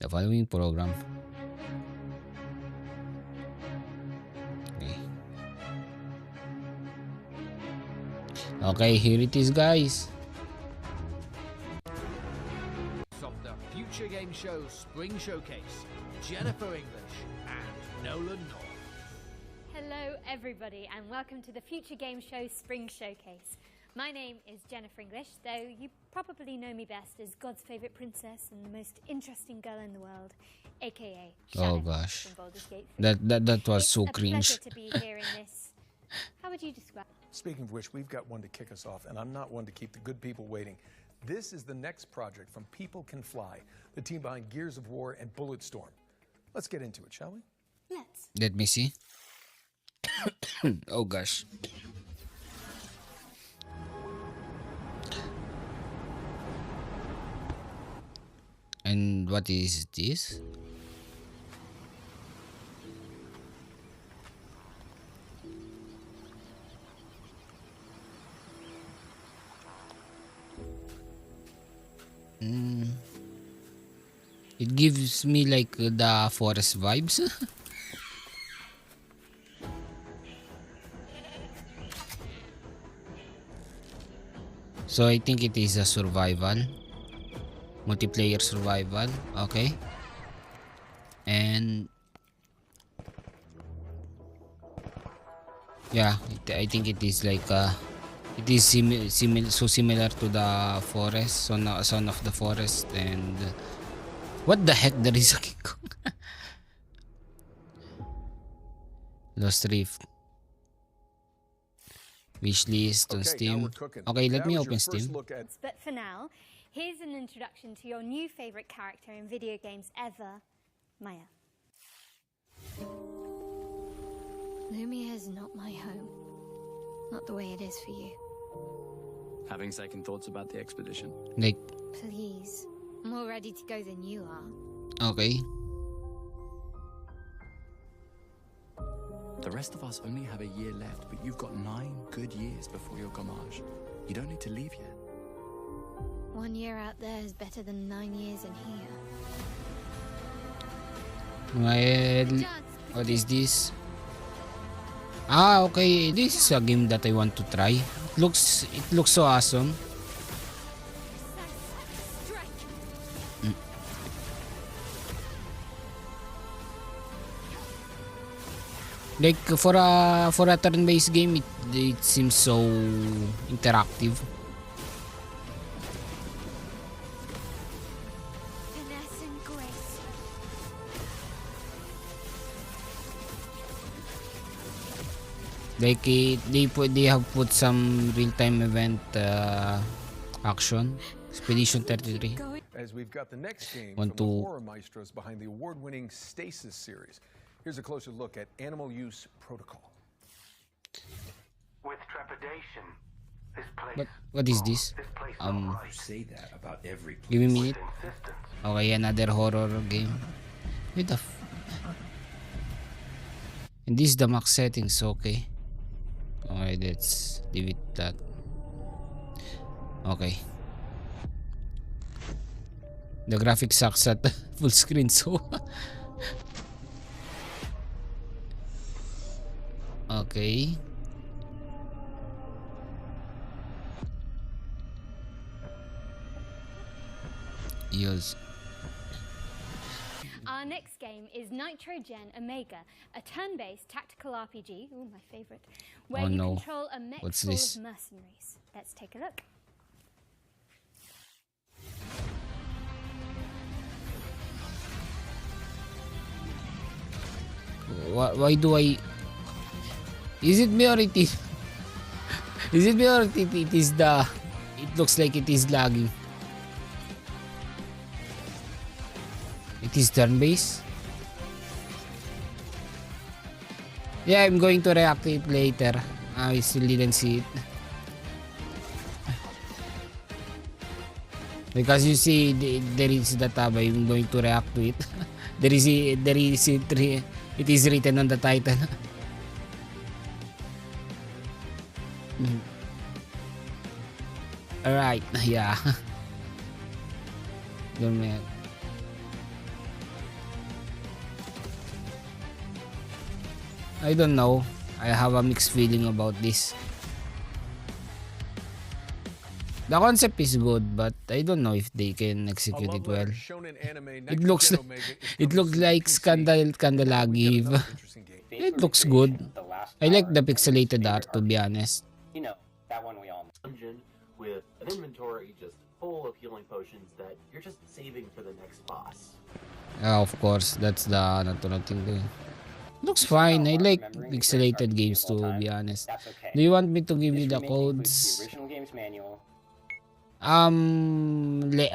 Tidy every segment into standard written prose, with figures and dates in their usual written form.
the following program. Okay, here it is, guys. Of the Future Game Show Spring Showcase, Jennifer English and Nolan North. Hello everybody and welcome to the Future Game Show Spring Showcase. My name is Jennifer English, though you probably know me best as God's favourite princess and the most interesting girl in the world, aka Shadow Oh gosh, from Baldur's Gate 3. that was It's so a cringe. pleasure to be here in this. How would you describe? Speaking of which, we've got one to kick us off, and I'm not one to keep the good people waiting. This is the next project from People Can Fly, the team behind Gears of War and Bulletstorm. Let's get into it, shall we? Let's. Let me see. Oh gosh. And what is this? It gives me like the forest vibes. So I think it is a survival, multiplayer survival. Okay, and yeah, I think it is like it is similar to the forest, son of the forest. And what the heck, there is a King Kong. Lost Rift. Wishlist on Steam. Okay, let me open Steam. But for now, here's an introduction to your new favourite character in video games ever, Maya. Lumia is not my home. Not the way it is for you. Having second thoughts about the expedition? Like, Please. I'm more ready to go than you are. okay. The rest of us only have a year left, but you've got 9 good years before your gommage. You don't need to leave yet. 1 year out there is better than 9 years in here. Well, what is this? Ah, okay. This is a game that I want to try. It looks so awesome. Like for a turn-based game, it seems so interactive. Finesse and grace. Like they have put some real-time event action. Expedition 33. As we've got the next game Want from the to- horror maestros behind the award-winning Stasis series. Here's a closer look at Animal Use Protocol. With trepidation, this place. But what is this? This place Um, you say that about every place. Give me a minute. Insistence. Okay, another horror game. What the And this is the max settings, okay. Okay, let's leave it that. Okay. The graphics sucks at full screen, so okay. Yes. Our next game is Nitrogen Omega, a turn-based tactical RPG, ooh, my favourite, where Oh, you no. control a mech What's full this? of mercenaries. Let's take a look. Why do I? Is it me or it is? Is it me or it is the? It looks like it is lagging. It is turn-based. Yeah, I'm going to react to it later. I still didn't see it. Because you see, there is the tab. I'm going to react to it. It is written on the title. Alright, yeah. Don't make. I don't know. I have a mixed feeling about this. The concept is good, but I don't know if they can execute it well. It looks it looks like Scandalagi. It looks good. I like the pixelated art, to be honest. You know, that one we all know. Dungeon with an inventory just full of healing potions that you're just saving for the next boss. Of course, that's the natural thing to. Looks fine. I like pixelated games, to be honest. Do you want me to give you the codes? The original game's manual.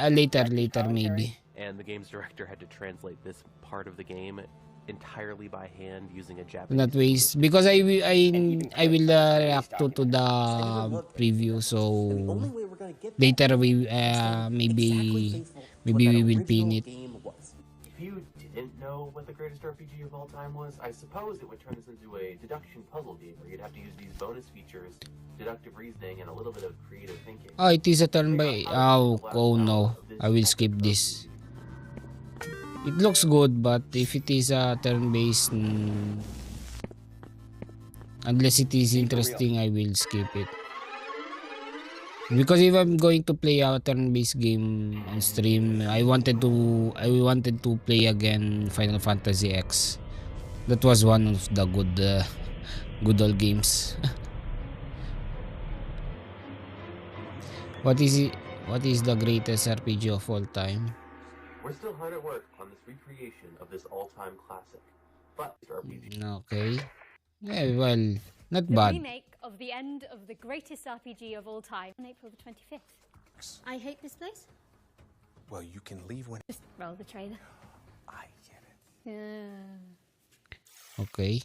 Later maybe. And the game's director had to translate this part of the game entirely by hand using a Japanese. Not waste, because I will react to the preview, so later we maybe we will pin it. If you didn't know what the greatest RPG of all time was, I suppose it would turn this into a deduction puzzle game where you'd have to use these bonus features, deductive reasoning, and a little bit of creative thinking. Oh, it is a turn by. Oh no, I will skip this. It looks good, but if it is a turn-based, unless it is interesting, I will skip it. Because if I'm going to play a turn-based game on stream, I wanted to play again Final Fantasy X. That was one of the good old games. What is the greatest RPG of all time? We're still hard at work on this recreation of this all-time classic, but RPG. Okay. Yeah, well, not The bad. remake of the end of the greatest RPG of all time on April the 25th. I hate this place. Well, you can leave when. Just roll the trailer. I get it. Yeah. Okay.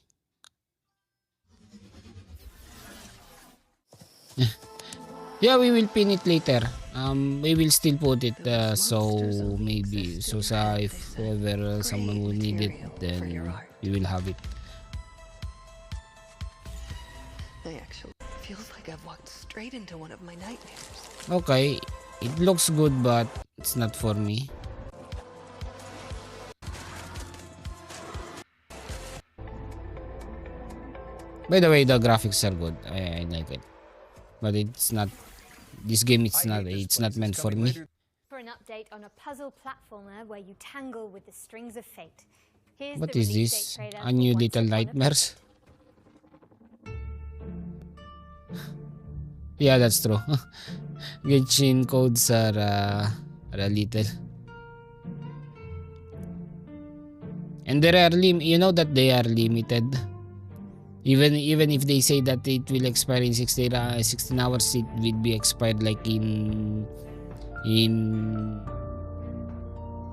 Yeah, we will pin it later. We will still put it so maybe if ever someone will need it, then we will have it. They actually feels like I've walked straight into one of my nightmares. Okay, it looks good, but it's not for me. By the way, the graphics are good. I like it, but it's not. This game, it's not meant for me. For an update on a puzzle platformer where you tangle with the strings of fate. Here's What the is release this? date trailer A for new Once Little Upon a Nightmares? Yeah, that's true. Genshin codes are a little. And they are you know that they are limited. Even if they say that it will expire in 16 hours, it will be expired like in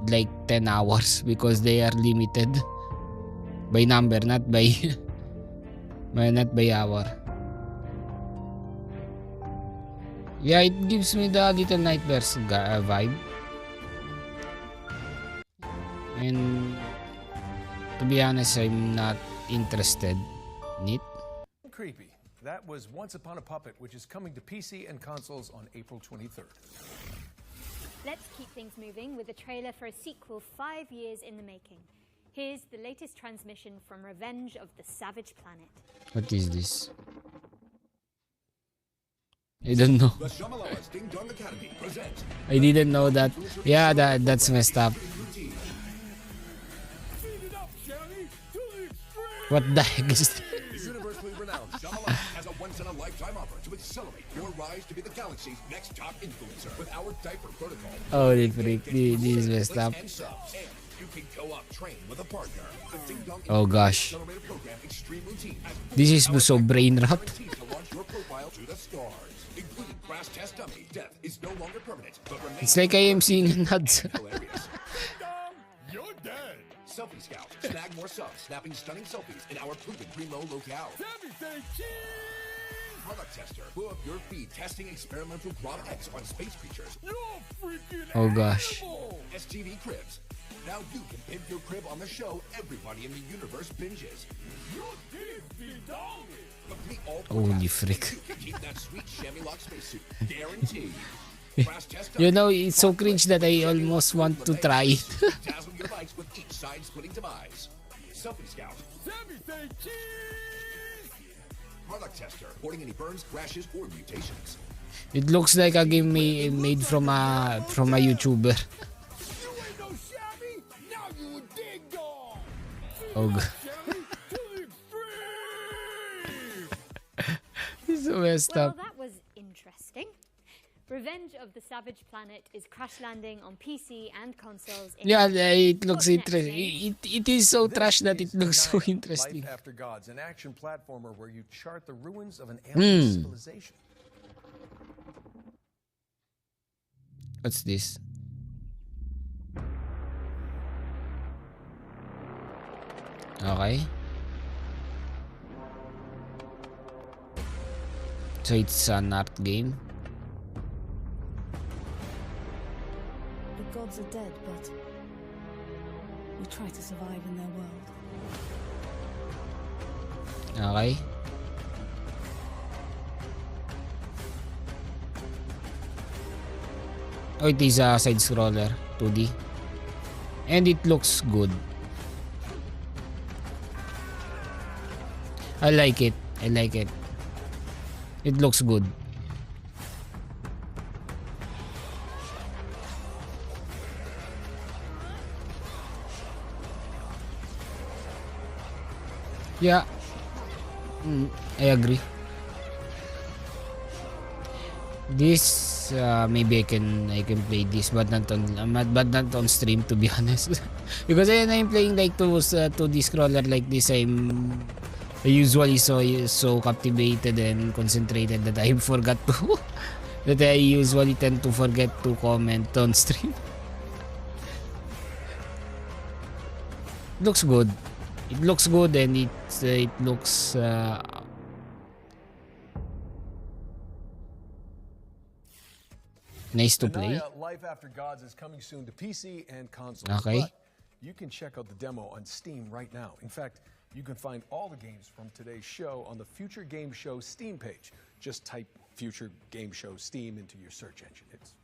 like 10 hours because they are limited by number, not by not by hour. Yeah, it gives me the Little Nightmares vibe. And to be honest, I'm not interested in it. Creepy. That was Once Upon a Puppet, which is coming to PC and consoles on April 23rd. Let's keep things moving with a trailer for a sequel 5 years in the making. Here's the latest transmission from Revenge of the Savage Planet. What is this? I don't know. I didn't know that. Yeah, that's messed up. What the heck is this? Universally renowned Shyamalan has a once-in-a-lifetime offer to accelerate your rise to be the galaxy's next top influencer with our diaper protocol. Holy freak, this is messed up. And subs, and you can co-op train with a partner. The Ding Dong Oh gosh. Accelerator program Extreme Routine has This is so brain rot. guaranteed to launch your profile to the stars, including crash test dummy. Death is no longer permanent, but remains It's like I am seeing nuts. hilarious. You're dead. Selfie Scout. Snag more subs, snapping stunning selfies in our proven primo locale. Product Tester. Blow up your feed testing experimental Grab X on space creatures. Oh gosh. STV Cribs. Now you can pimp your crib on the show everybody in the universe binges. Complete all Holy podcasts. frick. You can keep that sweet chamois lock spacesuit. Guaranteed. Crash test You know, it's so cringe that I almost want to try it. dazzle your bikes with each side-splitting demise. Selfie Scout. Product Tester, reporting any burns, rashes, or mutations. It looks like a game made from a YouTuber. Oh god. He's so messed Well, up. that was interesting. Revenge of the Savage Planet is crash landing on PC and consoles. In Yeah, it looks What's next, interesting. It is so trash that it looks so Life interesting. After Gods, an action platformer where you chart the ruins of an alien civilization. What's this? Okay. So it's an art game. The gods are dead, but we try to survive in their world. Okay. Oh, it is a side scroller 2D. And it looks good. I like it. I like it. It looks good. Yeah. I agree. This maybe I can play this but not on stream, to be honest. Because when I'm playing like those 2D scroller like this, I usually so captivated and concentrated that I forgot to that I usually tend to forget to comment on stream. Looks good. It looks good and it looks nice to play. Life After Gods is coming soon to PC and consoles. Okay. But you can check out the demo on Steam right now. In fact, you can find all the games from today's show on the Future Game Show Steam page. Just type Future Game Show Steam into your search engine. It's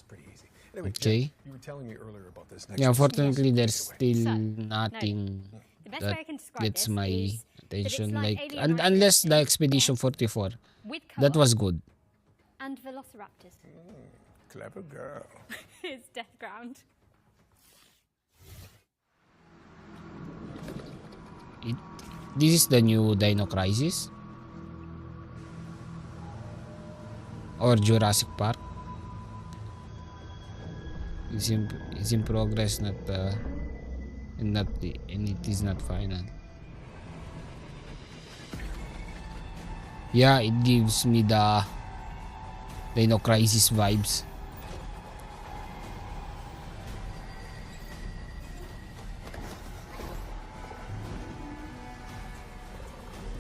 pretty easy. Anyway, Okay. Jen, you were telling me earlier about this next Yeah, one. unfortunately there's still So, nothing The best way I that can describe gets this my is that it's attention, like like Alien unless the Isolation, Expedition 44. with That co-op was good. and velociraptors. Clever girl. It's Death Ground. This is the new Dino Crisis or Jurassic Park. It's in progress, and it is not final. Yeah, it gives me the Dino Crisis vibes.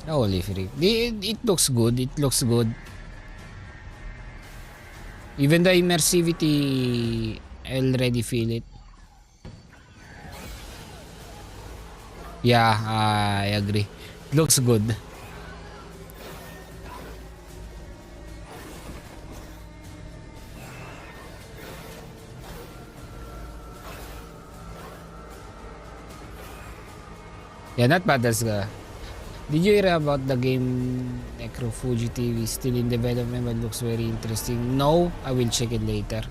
Holy freak. It looks good. It looks good. Even the immersivity, I already feel it. Yeah, I agree. It looks good. Yeah, not bad as Did you hear about the game Necro Fugitive is still in development but looks very interesting? No, I will check it later.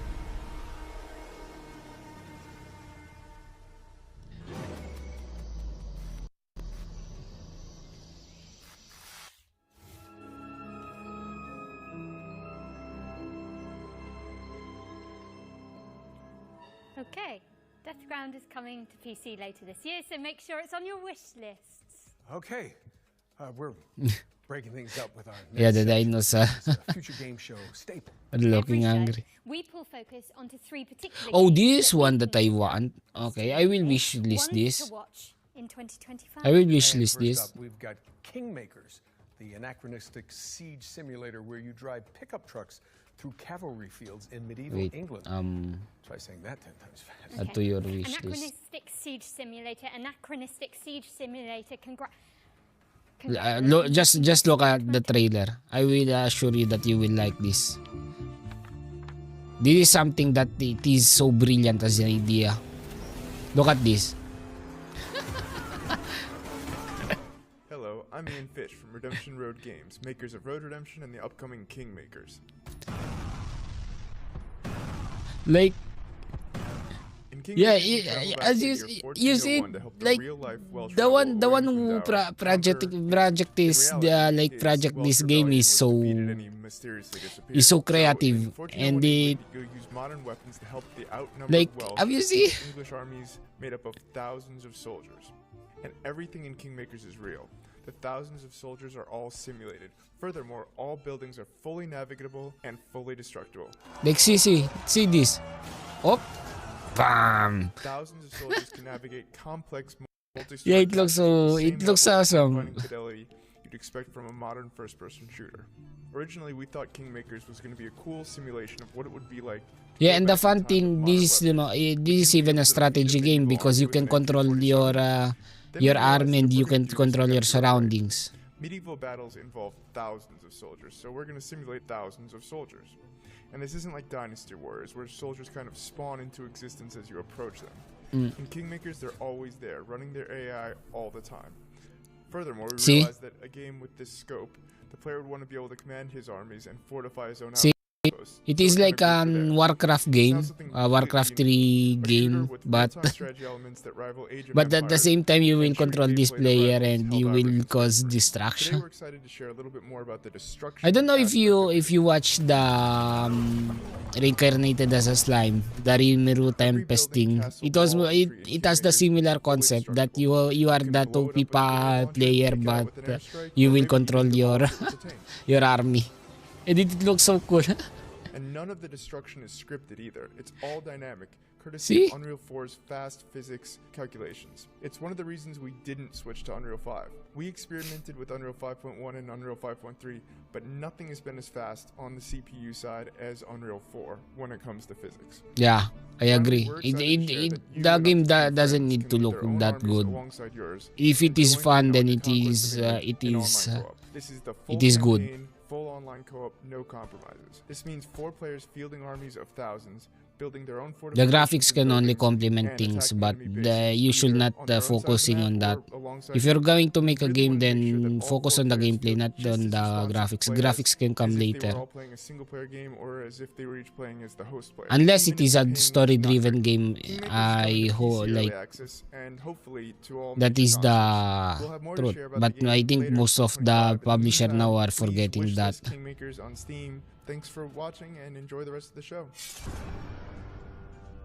Okay, Death Ground is coming to PC later this year, so make sure it's on your wish lists. Okay. We're breaking things up with our Yeah, next the section. dinos It's a Future Game Show staple. are looking Every show, angry. we pull focus onto 3 particular Oh, games this is we one that I think want. Okay, I will wish list ones this. to watch in 2025. I will wish And list first this. up, we've got Kingmakers, the anachronistic siege simulator where you drive pickup trucks through cavalry fields in medieval Wait, England. Try saying that 10 times fast. add to your wish list. Anachronistic siege simulator. Anachronistic siege simulator. Just look at the trailer. I will assure you that you will like this. This is something that it is so brilliant as an idea. Look at this. I'm Ian Fish from Redemption Road Games, makers of Road Redemption and the upcoming Kingmakers. Like, In yeah, Kingmakers, you travel back as to you the year you see, 1401 to help the like real-life Welsh the rebel one Owain who Glyndŵr project In is reality, like his project Welsh this game rebellion is was so defeated and he mysteriously disappeared. is so So, creative, in 1401 and England, it you go use modern weapons to help the outnumbered like, Welsh have you seen? against English armies made up of thousands of soldiers. And everything in Kingmakers is real. The thousands of soldiers are all simulated. Furthermore, all buildings are fully navigable and fully destructible. Like, see this. Oh, bam. Thousands of soldiers can navigate complex Yeah, it looks so. It looks awesome. fighting fidelity you'd expect from a modern first-person shooter. Originally, we thought Kingmakers was going to be a cool simulation of what it would be like. Yeah, and the fun thing, this is even a strategy game because you can control your army and you can control your surroundings. Medieval battles involve thousands of soldiers, so we're going to simulate thousands of soldiers. And this isn't like Dynasty Warriors, where soldiers kind of spawn into existence as you approach them. In Kingmakers, they're always there, running their AI all the time. Furthermore, we realized that a game with this scope, the player would want to be able to command his armies and fortify his own outposts. It is like an Warcraft game, Warcraft 3 game, but but at the same time you will control this player and you will cause distraction. I don't know if you watch the Reincarnated as a Slime, the Rimuru Tempest thing. It has the similar concept that you are the Topipa player, but you will control your your army, and it looks so cool. And none of the destruction is scripted either. It's all dynamic, courtesy of Unreal 4's fast physics calculations. It's one of the reasons we didn't switch to Unreal 5. We experimented with Unreal 5.1 and Unreal 5.3, but nothing has been as fast on the CPU side as Unreal 4 when it comes to physics. Yeah, I agree. The game doesn't need to look that good. If it is fun, then it is good. Full online co-op, no compromises. This means 4 players fielding armies of thousands, building their own The graphics can only complement things, but you should not focusing on that. If you're going to make a game, then focus on the gameplay, not on the graphics. Graphics can come later. Unless it is a story-driven game, I hope like that is the truth. But I think most of the publisher now are forgetting that. Thanks for watching and enjoy the rest of the show.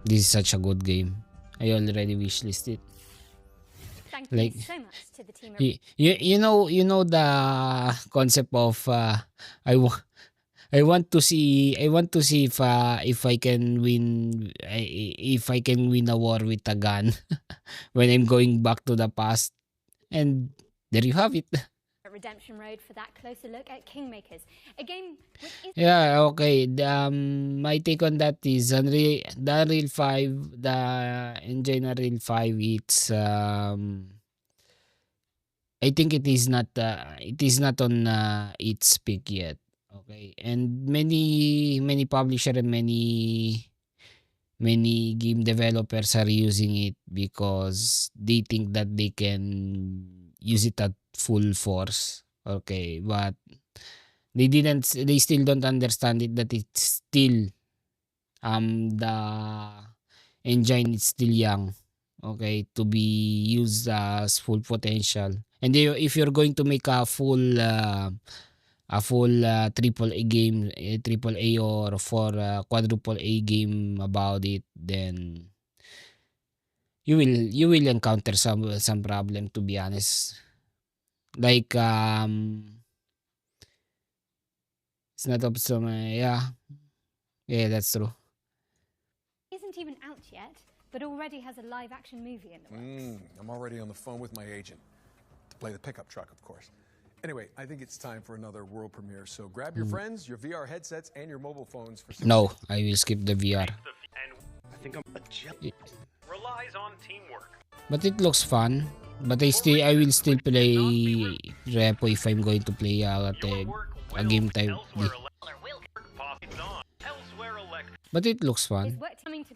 This is such a good game. I already wishlist it. Thank like, you so much to the team. You know the concept of I want to see if I can win a war with a gun when I'm going back to the past, and there you have it. Redemption Road for that closer look at Kingmakers, a game which is Okay. My take on that is the Unreal 5, the engine Unreal 5. It's I think it is not on its peak yet. Okay, and many publisher and many game developers are using it because they think that they can use it at full force. Okay, but they still don't understand it, that it's still the engine is still young, okay, to be used as full potential. And if you're going to make a full triple A game, triple A or for quadruple A game about it, then you will encounter some problem, to be honest. Like it's not up to yeah, that's true. isn't even out yet, but already has a live action movie in the works. I'm already on the phone with my agent to play the pickup truck, of course. Anyway, I think it's time for another world premiere, so grab your friends, your VR headsets, and your mobile phones for some. No, I will skip the VR. I think I'm relies on teamwork. But it looks fun. But I will still play Repo if I'm going to play a game type. But it looks fun.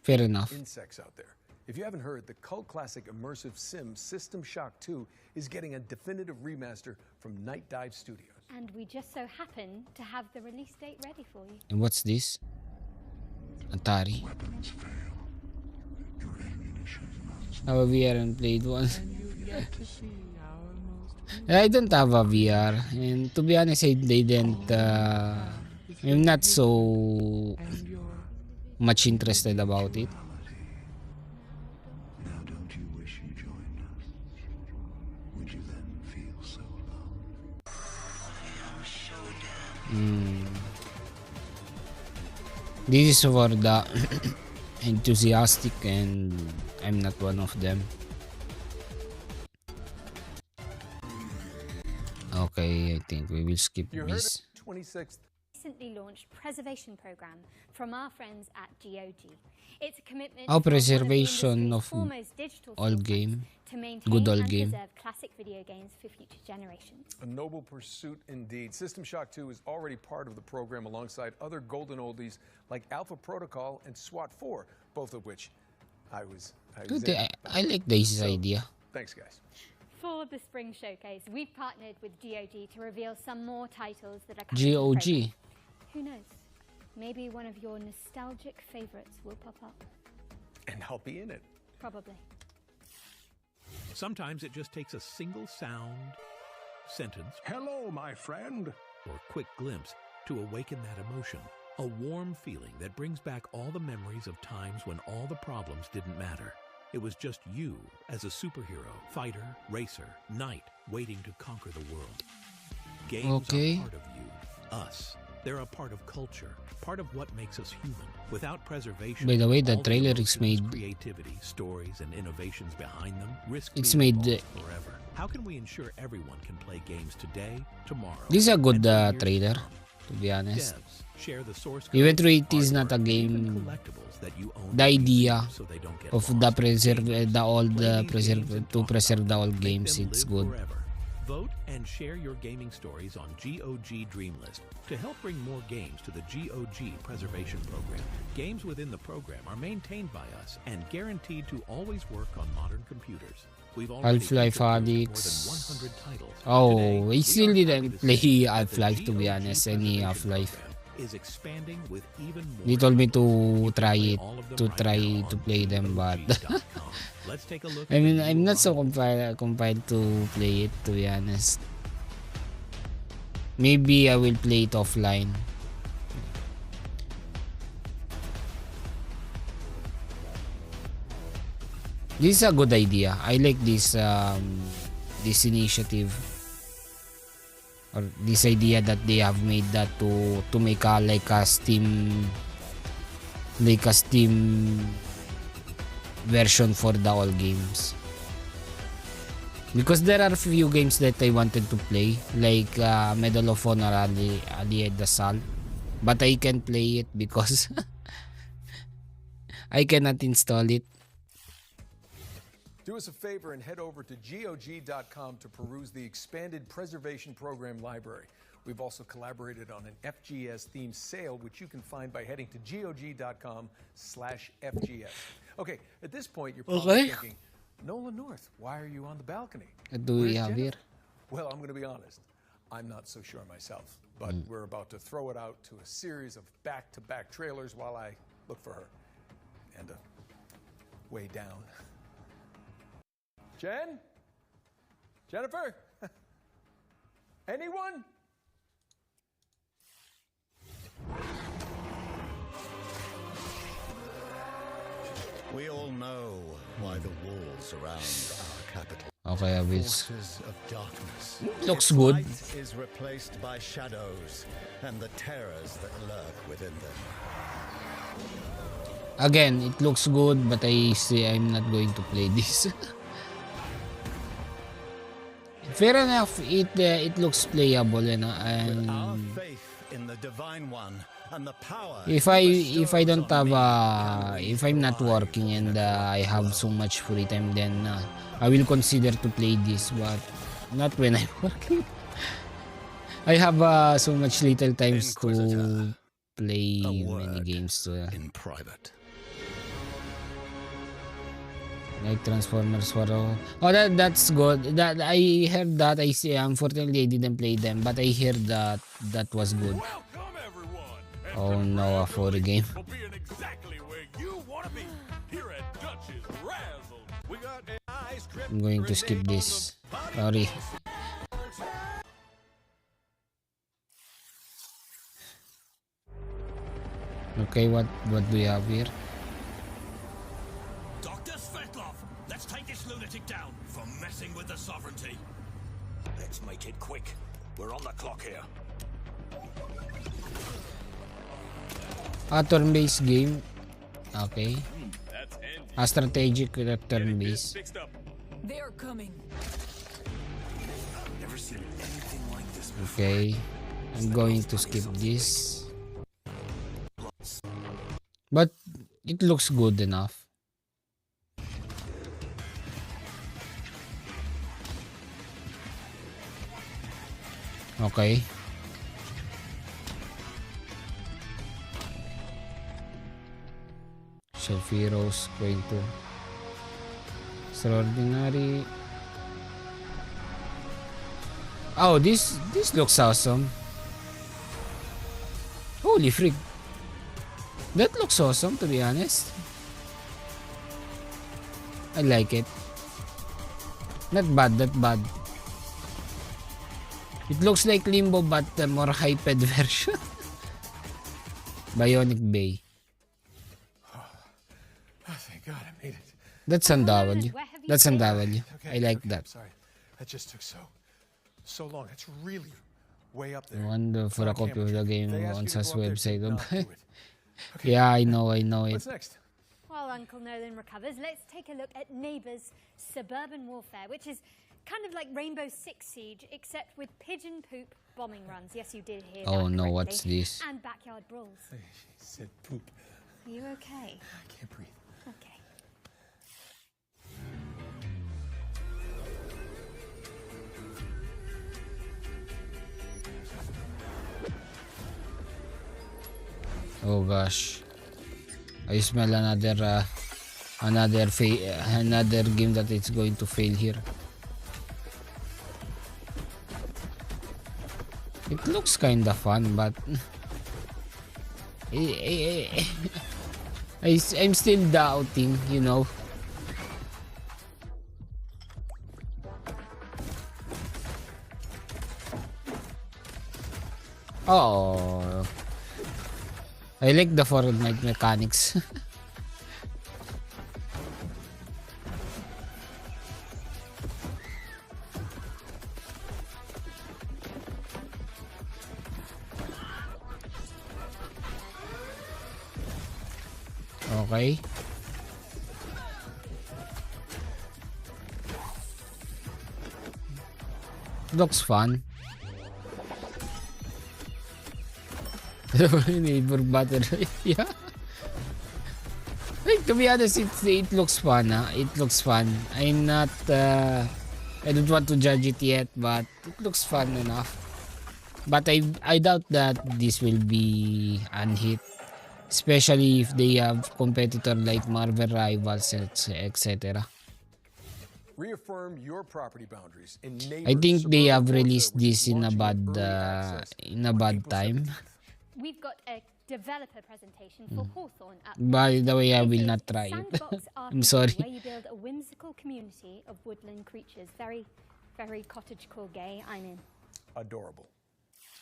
Fair enough. Insects out there. If you haven't heard, the cult classic immersive sim System Shock 2 is getting a definitive remaster from Night Dive Studios. And we just so happen to have the release date ready for you. And what's this? Atari. Have a VR and played one. I don't have a VR, and to be honest, I didn't. I'm not so much interested about it. This is for the enthusiastic, and I'm not one of them. Okay, I think we will skip this. 26th. Recently launched preservation program from our friends at GOG. It's a commitment Preservation of foremost digital old game. to maintain Good old and game. preserve classic video games for future generations. A noble pursuit indeed. System Shock 2 is already part of the program alongside other golden oldies like Alpha Protocol and SWAT 4, both of which I was Good, in. I like this idea. Thanks, guys. For the Spring Showcase, we've partnered with GOG to reveal some more titles that are coming to the GOG. program. Who knows? Maybe one of your nostalgic favorites will pop up. And I'll be in it. Probably. Sometimes it just takes a single sound, sentence, Hello, my friend. or quick glimpse to awaken that emotion. A warm feeling that brings back all the memories of times when all the problems didn't matter. It was just you as a superhero, fighter, racer, knight, waiting to conquer the world. Games Okay. are part of you, us. They're a part of culture, part of what makes us human. Without preservation, By the way, the all trailer emotions, is made. creativity, stories, and innovations behind them risk It's being made, lost forever. How can we ensure everyone can play games today, tomorrow? This is a good and for years to trailer, come? to be honest. Devs, share the source Even code, though it is not a artwork, game, even collectibles that you own the idea so they don't get of lost. the preserve the old Play these preserve games and to talk preserve about the them. old Make games, them it's live good. forever. Vote and share your gaming stories on GOG Dreamlist to help bring more games to the GOG Preservation Program. Games within the program are maintained by us and guaranteed to always work on modern computers. We've already Half-Life featured more Alyx. than 100 titles. Oh, Today, I we still are didn't happy to play say that the Half-Life, to be GOG honest. Any Preservation Half-Life. Program is expanding with even more. They told me to try Play it, all of them to right try now to on play them, but GOG.com. Let's take a look I at mean, the I'm new not so Rama. compiled to play it, to be honest. Maybe I will play it offline. This is a good idea. I like this this initiative, or this idea that they have made, that to make a like a Steam version for the all games. Because there are few games that I wanted to play, like Medal of Honor Allied Assault, but I can't play it because I cannot install it. Do us a favor and head over to GOG.com to peruse the expanded preservation program library. We've also collaborated on an FGS themed sale, which you can find by heading to GOG.com/FGS. Okay, at this point, you're probably thinking, Nolan North, why are you on the balcony? What do we have here? Well, I'm going to be honest. I'm not so sure myself, but we're about to throw it out to a series of back-to-back trailers while I look for her. And way down. Jennifer? Anyone? We all know why the walls around our capital. Okay, I will. Forces of darkness. Looks Its good. light is replaced by shadows and the terrors that lurk within them. Again, it looks good, but I say I'm not going to play this. Fair enough, it looks playable, you know, With our and faith in the Divine One and the power if I don't have if I'm not working and I have so much free time, then I will consider to play this, but not when I'm working. I have so much little times to play many games. In private. Like Transformers for that's good. That I heard that. I see. Unfortunately, I didn't play them, but I hear that that was good. Oh no, a 4 game. I'm going to skip this. Sorry. Okay, what do we have here? Let's take this lunatic down for messing with the sovereignty. Let's make it quick. We're on the clock here. A turn-based game. Okay. A strategic turn-based. They're coming. Never seen anything like this before. Okay. I'm going to skip this. But it looks good enough. Okay. Shelf Heroes going to Extraordinary. Oh, this looks awesome. Holy freak. That looks awesome, to be honest. I like it. Not bad, not bad. It looks like Limbo, but a more hyped version. Bionic Bay. Oh, thank God I made it. That's undoubtedly. That's undoubtedly. I like that. Sorry, that just took so long. It's really way up there. I wonder for a copy of the game They ask on you to go SAS up there, website. do not do it. Okay. Yeah, I know it. What's next? While Uncle Nolan recovers, let's take a look at Neighbours Suburban Warfare, which is kind of like Rainbow Six Siege, except with pigeon poop bombing runs. Yes, you did hear that Oh no, correctly. what's this? And backyard brawls. She said poop. Are you okay? I can't breathe. Okay. Oh gosh. I smell another another game that it's going to fail here. It looks kinda fun, but I'm still doubting, you know. Oh, I like the Fortnite mechanics. Okay. Looks fun. Neighbor battery. Yeah. Like, to be honest, it looks fun. It looks fun. I'm not. I don't want to judge it yet, but it looks fun enough. But I doubt that this will be unhit, especially if they have competitor like Marvel Rivals, etc. Reaffirm your property boundaries. I think they have released this in a bad time. We've got a developer presentation for Hawthorne up By the way, I will not try it. Sandbox I'm RPG, sorry. where you build a whimsical community of woodland creatures. Very, very cottagecore gay. I'm in. Adorable.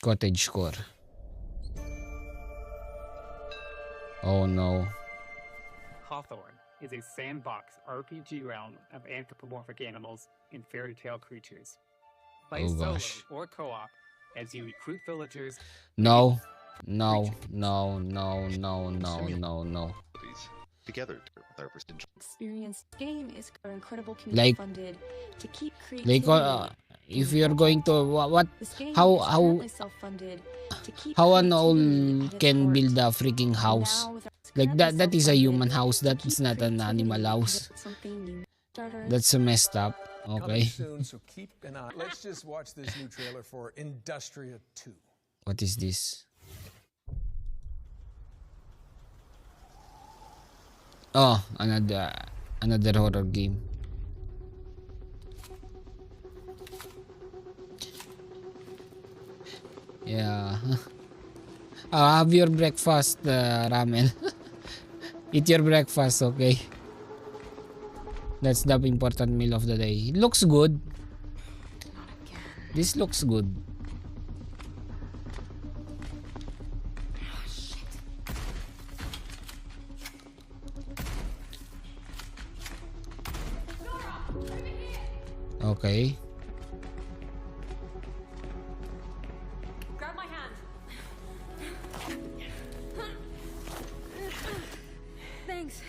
Cottage core. Oh no. Hawthorne is a sandbox RPG realm of anthropomorphic animals and fairy tale creatures. Play Oh solo gosh. or co-op as you recruit villagers. No. No. No. No. No. No. No. No. Together with our prestige. Experience game is incredible Like- community funded to keep Like creativity. if you're going to what This game how is how currently self-funded to keep how an creativity owl at its can heart. build a freaking house Now with our like currently that is a self-funded human house, to that is keep not an animal creativity house. at something new. Starters. That's messed up. Coming Okay. soon, so keep an eye. Let's just watch this new trailer for Industria 2. What is this? Oh, another horror game. Yeah. Have your breakfast, ramen. Eat your breakfast, okay? That's the important meal of the day. It looks good. This looks good. Okay. Grab my hand. Thanks.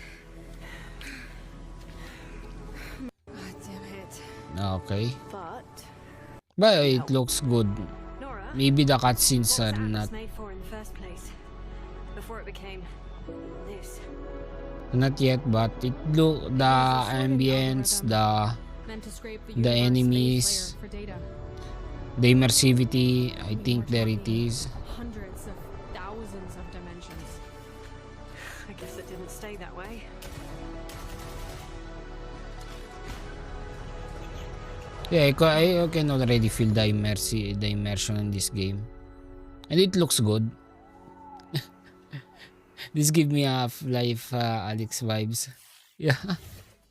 God damn it. Okay. But It looks good. Nora, Maybe the cutscenes what are was not Atlas made for in the first place? Before it became this. not yet, but it look the ambience, Meant to scrape the the universe enemies, base layer for data. the immersivity. I think there it is. Hundreds of thousands of dimensions. I guess it didn't stay that way. Yeah, I can already feel the immersion in this game, and it looks good. This give me Half-Life Alex vibes. Yeah.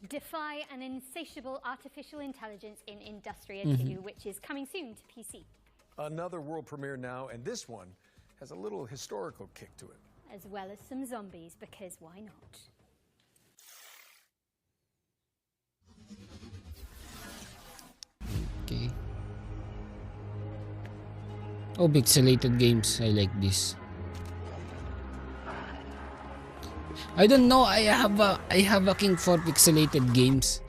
Defy an insatiable artificial intelligence in Industria Mhm. 2, which is coming soon to PC, Another world premiere now, and this one has a little historical kick to it. as well as some zombies, because why not? Okay. Oh, pixelated games. I like this. I don't know. I have a king for pixelated games.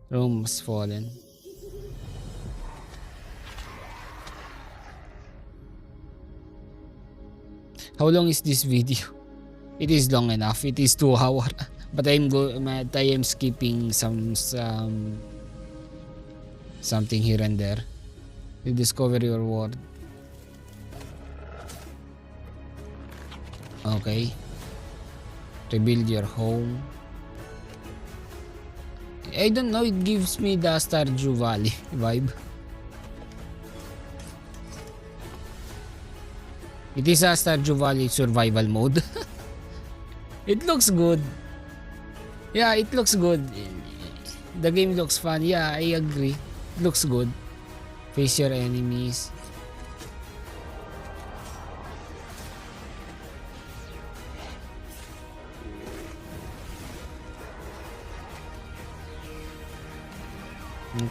Rome has fallen. How long is this video? It is long enough. It is 2 hours. But I am skipping something here and there. You discover your world. Okay. Rebuild your home. I don't know, it gives me the Stardew Valley vibe. It is a Stardew Valley survival mode. It looks good. Yeah, it looks good. The game looks fun. Yeah, I agree. It looks good. Face your enemies.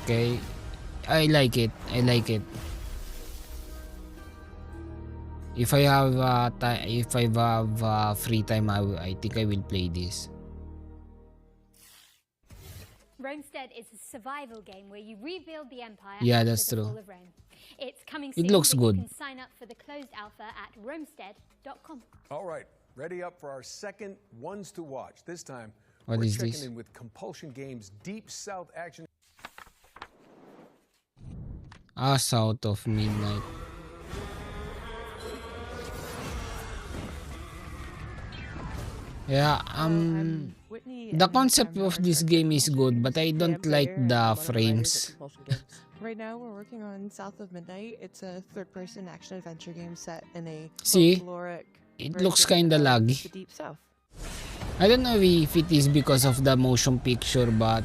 Okay, I like it. I like it. If I have free time, I think I will play this. Romestead is a survival game where you rebuild the empire Yeah, after that's the true. fall of Rome. It's coming It soon, looks but good. You can sign up for the closed alpha at romestead.com. All right, ready up for our second ones to watch. This time, What we're is checking this? in with Compulsion Games' Deep South action. South of Midnight. Yeah, the concept of this game is good, but I don't like the frames. Right now, we're working on South of Midnight. It's a third-person action-adventure game set in a See, folkloric it looks version kinda of laggy. the Deep South. I don't know if it is because of the motion picture, but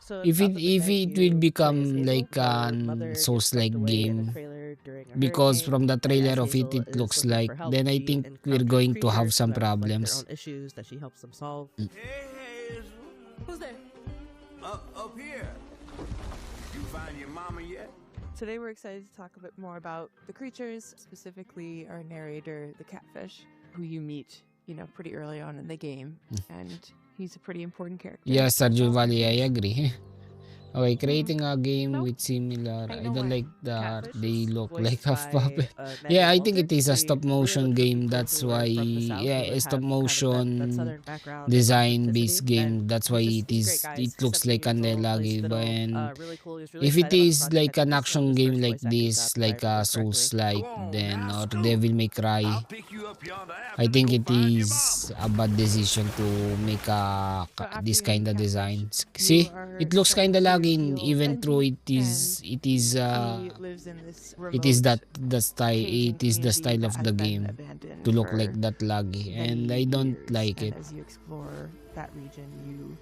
So if South of it Midnight, will you become play as like Hazel, an her mother gets Souls-like swept away in a game, trailer during a because hurricane, from the and trailer as of it, Hazel it is looks looking like, for help, then I she think we're encounters going to have creatures some that have, like, problems. their own issues that she helps them solve. Who's there? Up here. You find your mama yet? Today we're excited to talk a bit more about the creatures, specifically our narrator, the catfish, who you meet, pretty early on in the game, and he's a pretty important character. Yeah, Stardew Valley, I agree. Okay, creating a game with similar. I don't like the art. They look like half puppet. Yeah, I think it is a stop motion game. That's why. Yeah, a stop motion design based game. That's why it is. It looks like Candela game. And if it is like an action game like this, like a Souls like, then or Devil May Cry, I think it is a bad decision to make this kind of design. See, it looks kind of lagging even though it is the style of the game to look like that laggy, and I don't like it. As you explore that region, you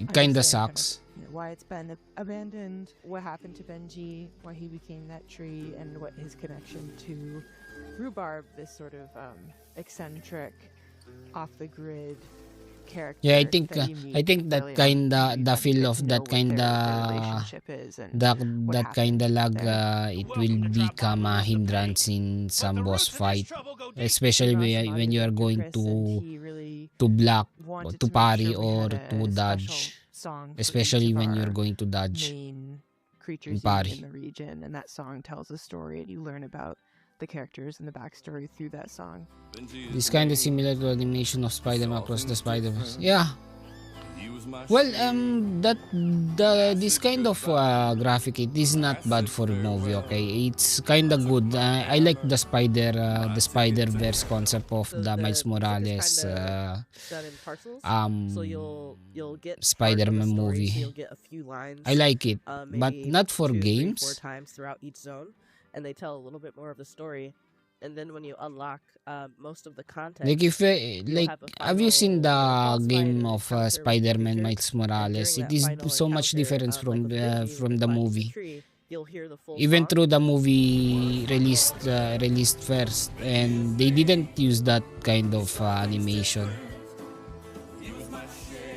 It kind of understand sucks. why it's been abandoned, what happened to Benji, why he became that tree, and what his connection to Rhubarb, this sort of eccentric, off the grid character. Yeah, I think that you meet that early on. kinda You the have to feel get of to know that what their kinda relationship is and what that kinda happened lag there. it will become a hindrance in some boss fight, especially when you are going to block or Wanted to to make parry sure we or had to a dodge, special song for each especially of when you're our going to dodge main and creatures in parry. the region, and that song tells a story, and you learn about the characters and the backstory through that song. This kind of similar to animation of Spider-Man across the Spider-Verse. Yeah. Well, this kind of graphic, it is not bad for a movie. Okay, it's kind of good. I like the Spider-Verse concept of the Miles Morales done in parcels. So you'll get part of a Spider-Man story, so movie. you'll get a few lines. I like it, but Maybe not for 2, 3, 4 games. times throughout each zone, and they tell a little bit more of the story. And then when you unlock most of the content, Like if you'll like, have a have you seen the boss fight game and of encounter with Spider-Man creatures. Miles And Morales? during It that is final so much encounter, difference like with Benji, when from he the climbs the movie. tree, you'll hear the full Even song. through the movie released first, and they didn't use that kind of animation.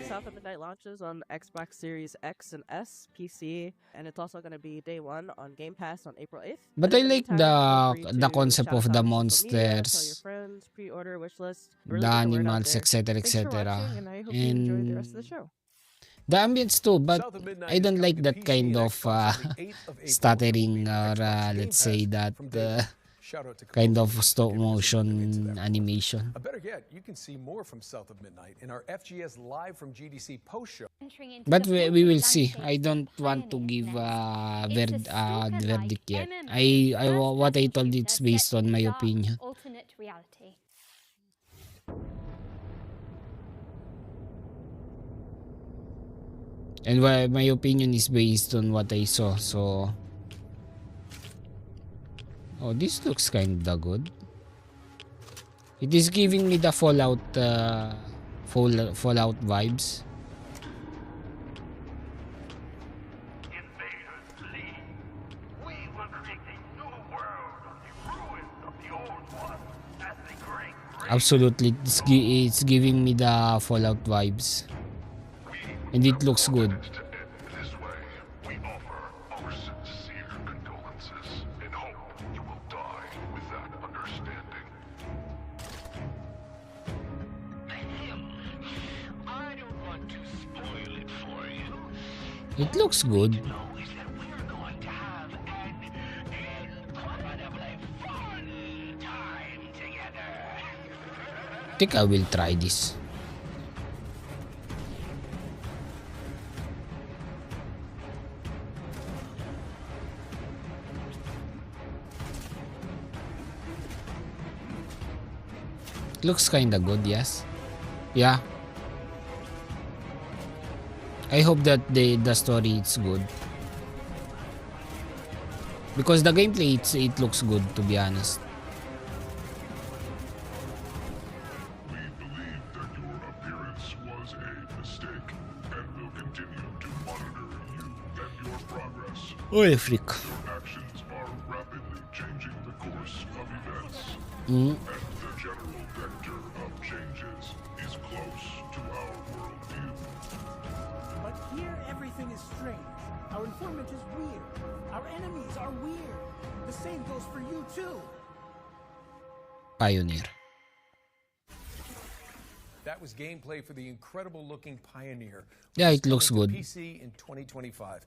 South of Midnight launches on Xbox Series X and S, PC, and it's also going to be day one on Game Pass on April 8th. But And I in the like meantime, feel free the to concept shout of us the out on social media, tell your monsters, friends, pre-order, wish list, the really get the word out animals, there. etc., Thanks for etc. watching, and I hope you enjoy the rest of the show. The ambience too, but South of Midnight I is don't coming like to that PC kind and of Xbox on the 8th of April. stuttering, or Xbox Game let's Pass say that from day one. Shout out to kind of Composer stop for giving us a look into motion that world. animation. Better yet, you can see more from South of Midnight in our FGS Live from GDC post show. But we will see. I don't want to give verdict yet. What I told, it's based on my opinion. Alternate reality. And my opinion is based on what I saw. So, oh, this looks kinda good. It is giving me the Fallout vibes. Absolutely, it's giving me the Fallout vibes, and it looks good. It looks good. I think I will try this. Looks kinda good, yes. Yeah. I hope that the story is good. Because the gameplay, it looks good, to be honest. Holy freak. Actions are rapidly changing the course of events. Mm. And the general vector of changes is close to our worldview. But here everything is strange. Our informant is weird. Our enemies are weird. The same goes for you too. Pioneer. That was gameplay for the incredible looking Pioneer. Yeah, it looks Coming to good. PC in 2025.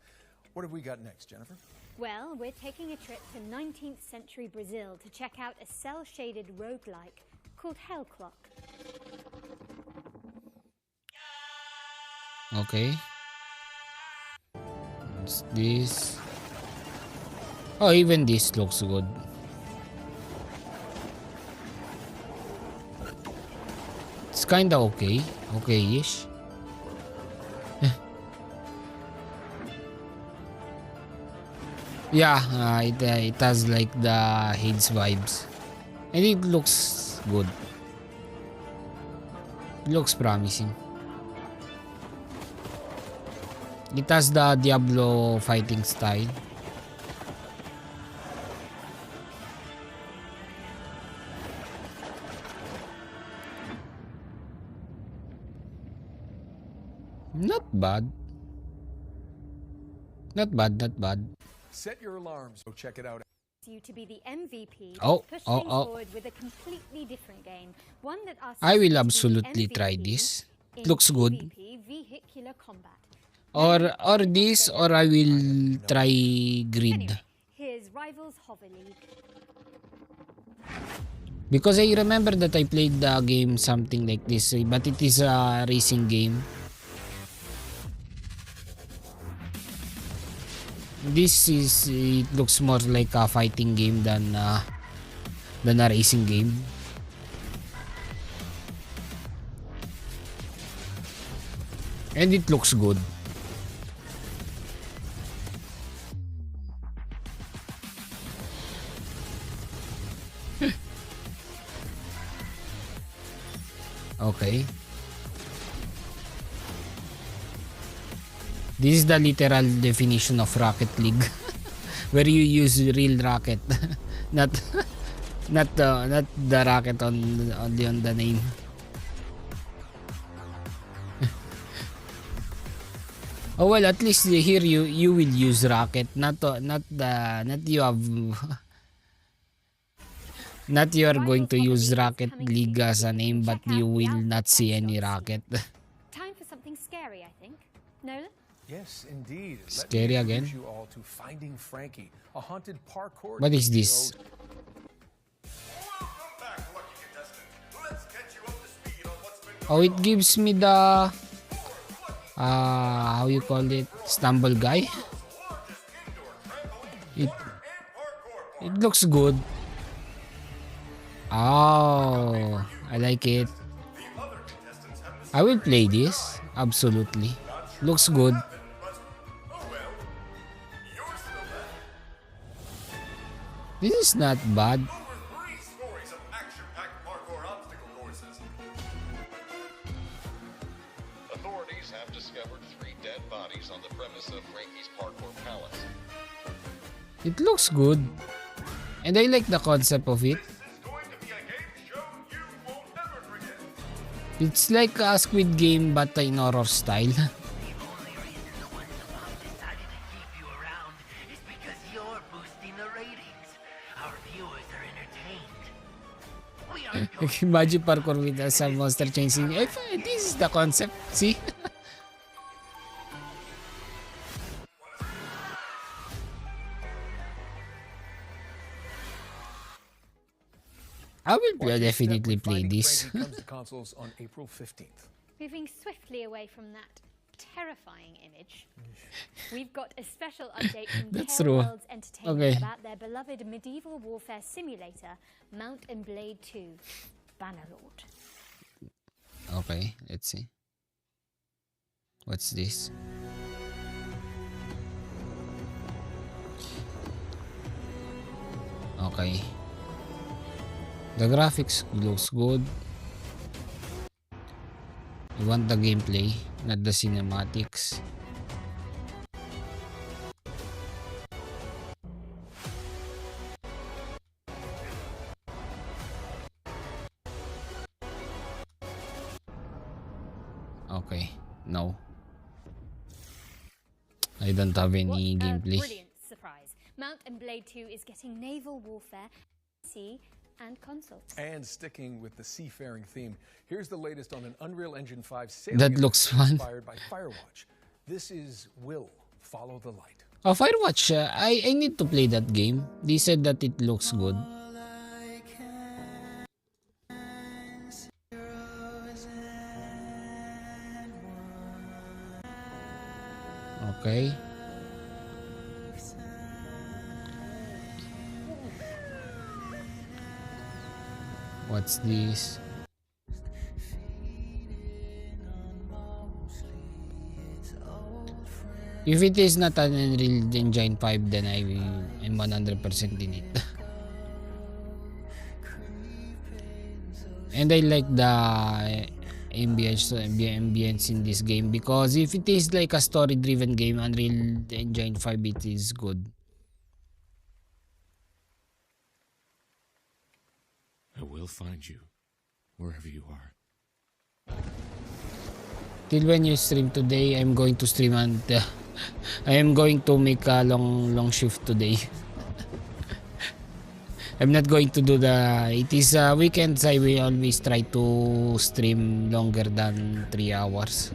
What have we got next, Jennifer? Well, we're taking a trip to 19th century Brazil to check out a cell-shaded roguelike called Hell Clock. Okay. What's this? Oh, even this looks good. It's kinda okay. Okay-ish. Yeah, it has like the Hades vibes. And it looks good. It looks promising. It has the Diablo fighting style. Not bad. Not bad, not bad. Set your alarms. Go check it out. You to be the MVP. Oh, push oh, things oh. forward with a completely different game. One that asks I will you to be absolutely MVP try this. in Looks good. PvP vehicular combat. Or this, or I will try Grid. Here's Rivals Hover League. Because I remember that I played the game something like this, but it is a racing game. It looks more like a fighting game than a racing game. And it looks good. Okay. This is the literal definition of Rocket League, where you use real rocket, not the rocket only on the name. Oh well, at least here you will use rocket, not you have. Not you are going to use Rocket League as a name, but you will not see any rocket. Time for something scary, I think. Nolan? Yes, indeed. Scary Let me again? introduce you all to Finding Frankie, a haunted parkour. What is game this? show. Oh, it gives me the how you call it, stumble guy. It looks good. Oh, I like it. I will play this. Absolutely. Looks good. This is not bad. Authorities have discovered 3 dead bodies on the premise of Frankie's Parkour Palace. It looks good. And I like the concept of it. It's like a Squid Game but in horror style. Imagine parkour with some monster chasing. This is the concept. See? I will definitely play this. Comes to consoles on April 15th. Moving swiftly away from that terrifying image, we've got a special update from That's Tale true. Worlds Entertainment Okay. about their beloved medieval warfare simulator, Mount and Blade 2, Bannerlord. Okay, let's see. What's this? Okay. The graphics looks good. I want the gameplay, not the cinematics. Okay, no. I don't have any What a gameplay. brilliant surprise. Mount and Blade 2 is getting naval warfare, sea and consoles. And sticking with the seafaring theme, here's the latest on an Unreal Engine 5 sailing That looks game fun. inspired by Firewatch. This is Will Follow the Light. Oh, Firewatch. I need to play that game. They said that it looks good. Okay. What's this? If it is not an Unreal Engine 5, then I'm 100% in it. And I like the ambience in this game, because if it is like a story-driven game, Unreal Engine 5 it is good. I will find you, wherever you are. Till when you stream today, I'm going to stream, and I am going to make a long shift today. I'm not going to do it is weekends. I will always try to stream longer than 3 hours.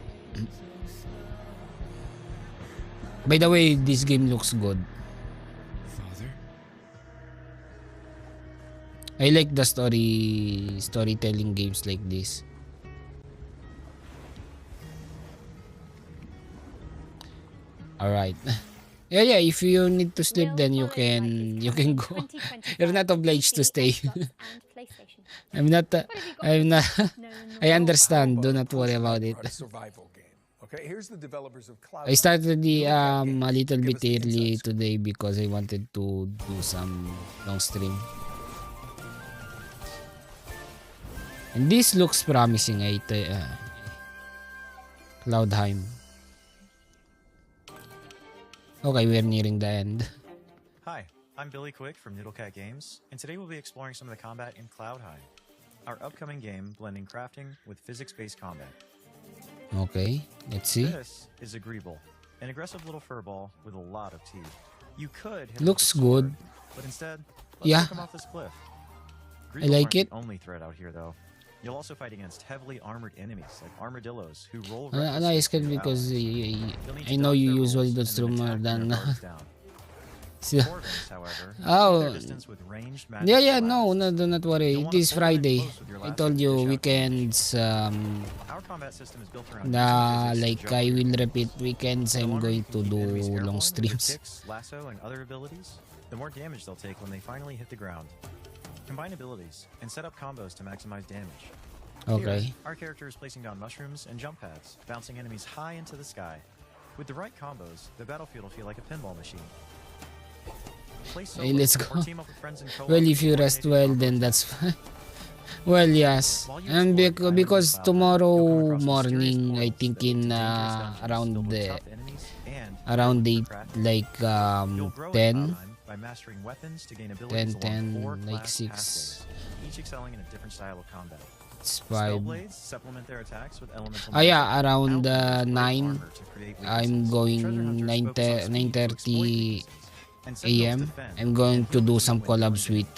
By the way, this game looks good. Father? I like the storytelling games like this. Alright. Yeah, if you need to sleep, then you can go. You're not obliged to stay. I'm not I understand. Do not worry about it. Okay, here's the developers of Cloud. I started a little bit early today because I wanted to do some long stream. And this looks promising, Cloudheim. Okay, we're nearing the end. Hi, I'm Billy Quick from Noodlecat Games, and today we'll be exploring some of the combat in Cloudheim, our upcoming game blending crafting with physics-based combat. Okay, let's see. This is Agreeable, an aggressive little furball with a lot of teeth. You could hit Looks him with a sword, good. but instead, Yeah. let's him off this cliff. I like aren't it. the only threat out here, though. You'll also fight against heavily armored enemies like armadillos who roll. I like it because I know you usually don't stream more than. So, oh, yeah, no, do not worry. It is Friday. I told you weekends. Like I will repeat, weekends I'm going to do long streams. Lasso and other abilities, the more damage they'll take when they finally hit the ground. Combine abilities and set up combos to maximize damage. Okay. Here, our character is placing down mushrooms and jump pads, bouncing enemies high into the sky. With the right combos, the battlefield will feel like a pinball machine. Hey, let's go. Well, if you rest well, then that's fine. Well, yes. And because tomorrow morning, I think in around 8, like 10. By mastering weapons to gain 10, abilities 10, along 4 like class 6. pathways, each excelling in a different style of combat. It's 5. Spellblades supplement their attacks with elemental Yeah, around 9. I'm going 9:30 a.m. I'm going to do some collabs with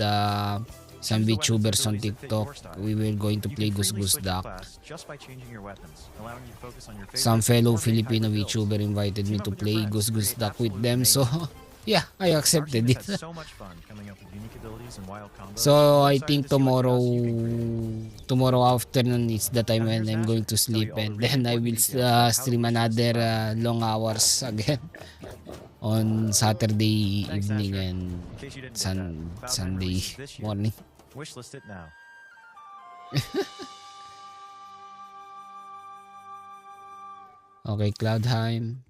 some VTubers on TikTok. We were going to play Goose Goose Duck. Just by changing your weapons, allowing you to focus on your Some fellow Filipino VTuber invited me to play Goose Goose Duck with them, so yeah, I accepted it. So I think tomorrow afternoon is the time when I'm going to sleep, and then I will stream another long hours again on Saturday evening and Sunday morning. Wishlist it now. Okay, Cloudheim.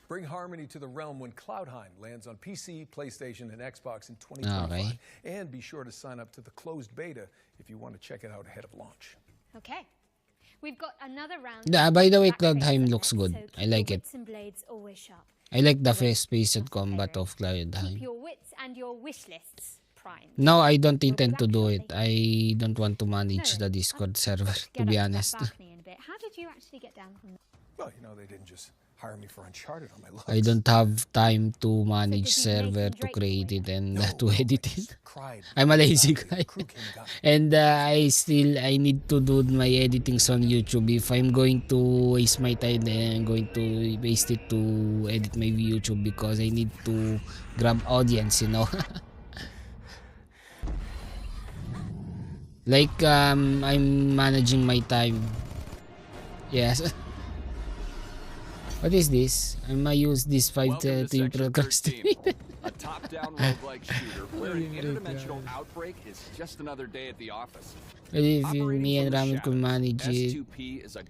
Bring harmony to the realm when Cloudheim lands on PC, PlayStation, and Xbox in 2025. Okay. And be sure to sign up to the closed beta if you want to check it out ahead of launch. Okay. We've got another round. By the way, Cloudheim looks good. I like it. Wits and blades always sharp. I like the fast-paced combat of Keep Cloudheim. your wits and your wish lists primed. No, I don't intend to do it. I don't want to manage the Discord server, to be honest. Balcony in a bit. How did you actually get down from there? Well, you know, they didn't just hire me for Uncharted on my looks. I don't have time to manage server, to create it, and to edit it. I'm a lazy guy. And I need to do my editings on YouTube. If I'm going to waste my time, then I'm going to waste it to edit my YouTube because I need to grab audience, you know. Like I'm managing my time. Yes. What is this? I might use this 5 to procrastinate. A top-down roguelike shooter where an interdimensional outbreak is just another day at the office. If me and Ramen could manage it. S2P is a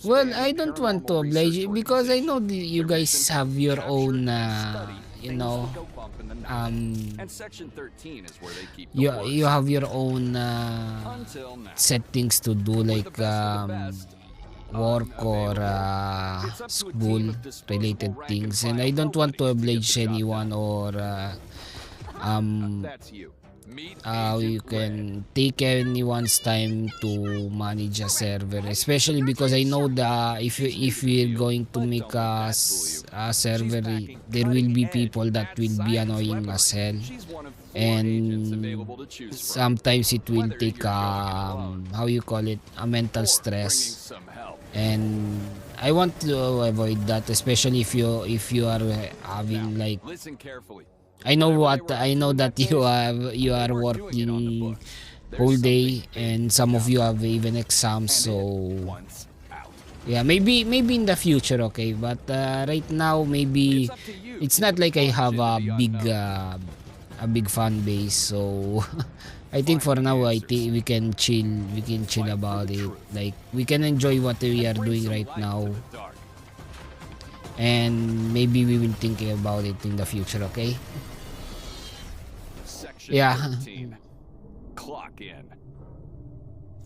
Well, I don't want to oblige you because I know you guys have your own, you know, and Section 13 is where they keep the you have your own settings to do, like work or school related things, and I don't want to oblige anyone or you can take anyone's time to manage a server, especially because I know that if we're going to make a server, there will be people that will be annoying as hell, and sometimes it will take how you call it, a mental stress, and I want to avoid that, especially if you are having like, I know that you are working whole day, and some of you have even exams, so yeah, maybe in the future, okay, but right now maybe it's not like I have a big fan base, so I think for now I think we can chill about it, like we can enjoy what we are doing right now, and maybe we will think about it in the future, okay? Yeah. Clock in.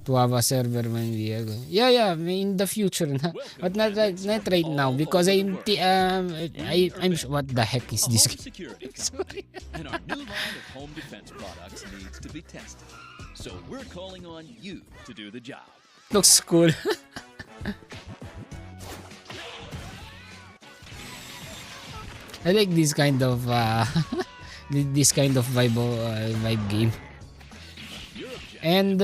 To have a server when we are going. Yeah, in the future na. But not right now because I'm what the heck is this? Sorry. And our new line of home defense products needs to be tested. So we're calling on you to do the job. Looks cool. I like this kind of vibe game. And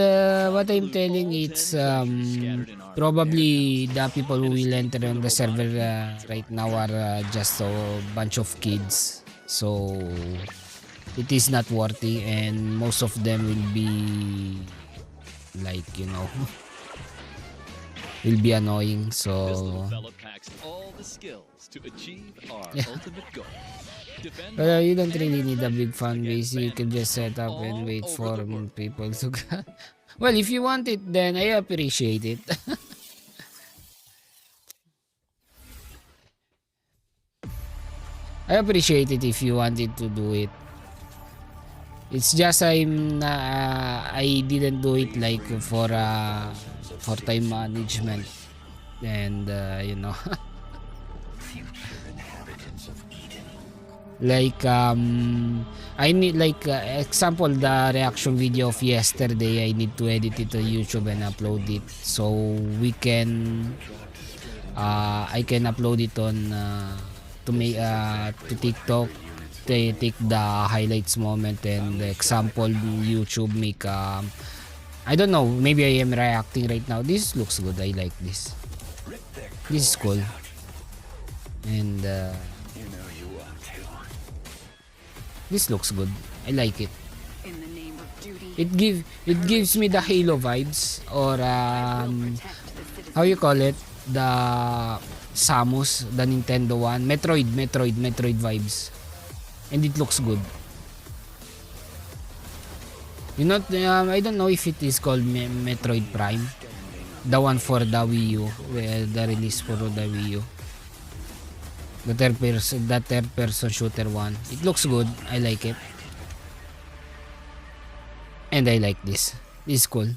what I'm telling, it's probably the people who will enter on the server right now are just a bunch of kids, so it is not worthy, and most of them will be like, you know, will be annoying, so all the skills to achieve our ultimate goal. But you don't really need a big fan base. You can just set up and wait for people to come. Well, if you want it, then I appreciate it. I appreciate it if you wanted to do it. It's just I didn't do it like for time management, and you know. Like I need, like example, the reaction video of yesterday, I need to edit it to YouTube and upload it, so we can I can upload it on to TikTok, take the highlights moment, and the example YouTube make I don't know, maybe I am reacting right now. This looks good. I like this. This is cool. And this looks good. I like it. It gives me the Halo vibes, or how you call it, the Samus, the Nintendo one, Metroid vibes, and it looks good. You know, I don't know if it is called Metroid Prime, the one for the Wii U, the release for the Wii U. The third person shooter one. It looks good. I like it. And I like this. This is cool.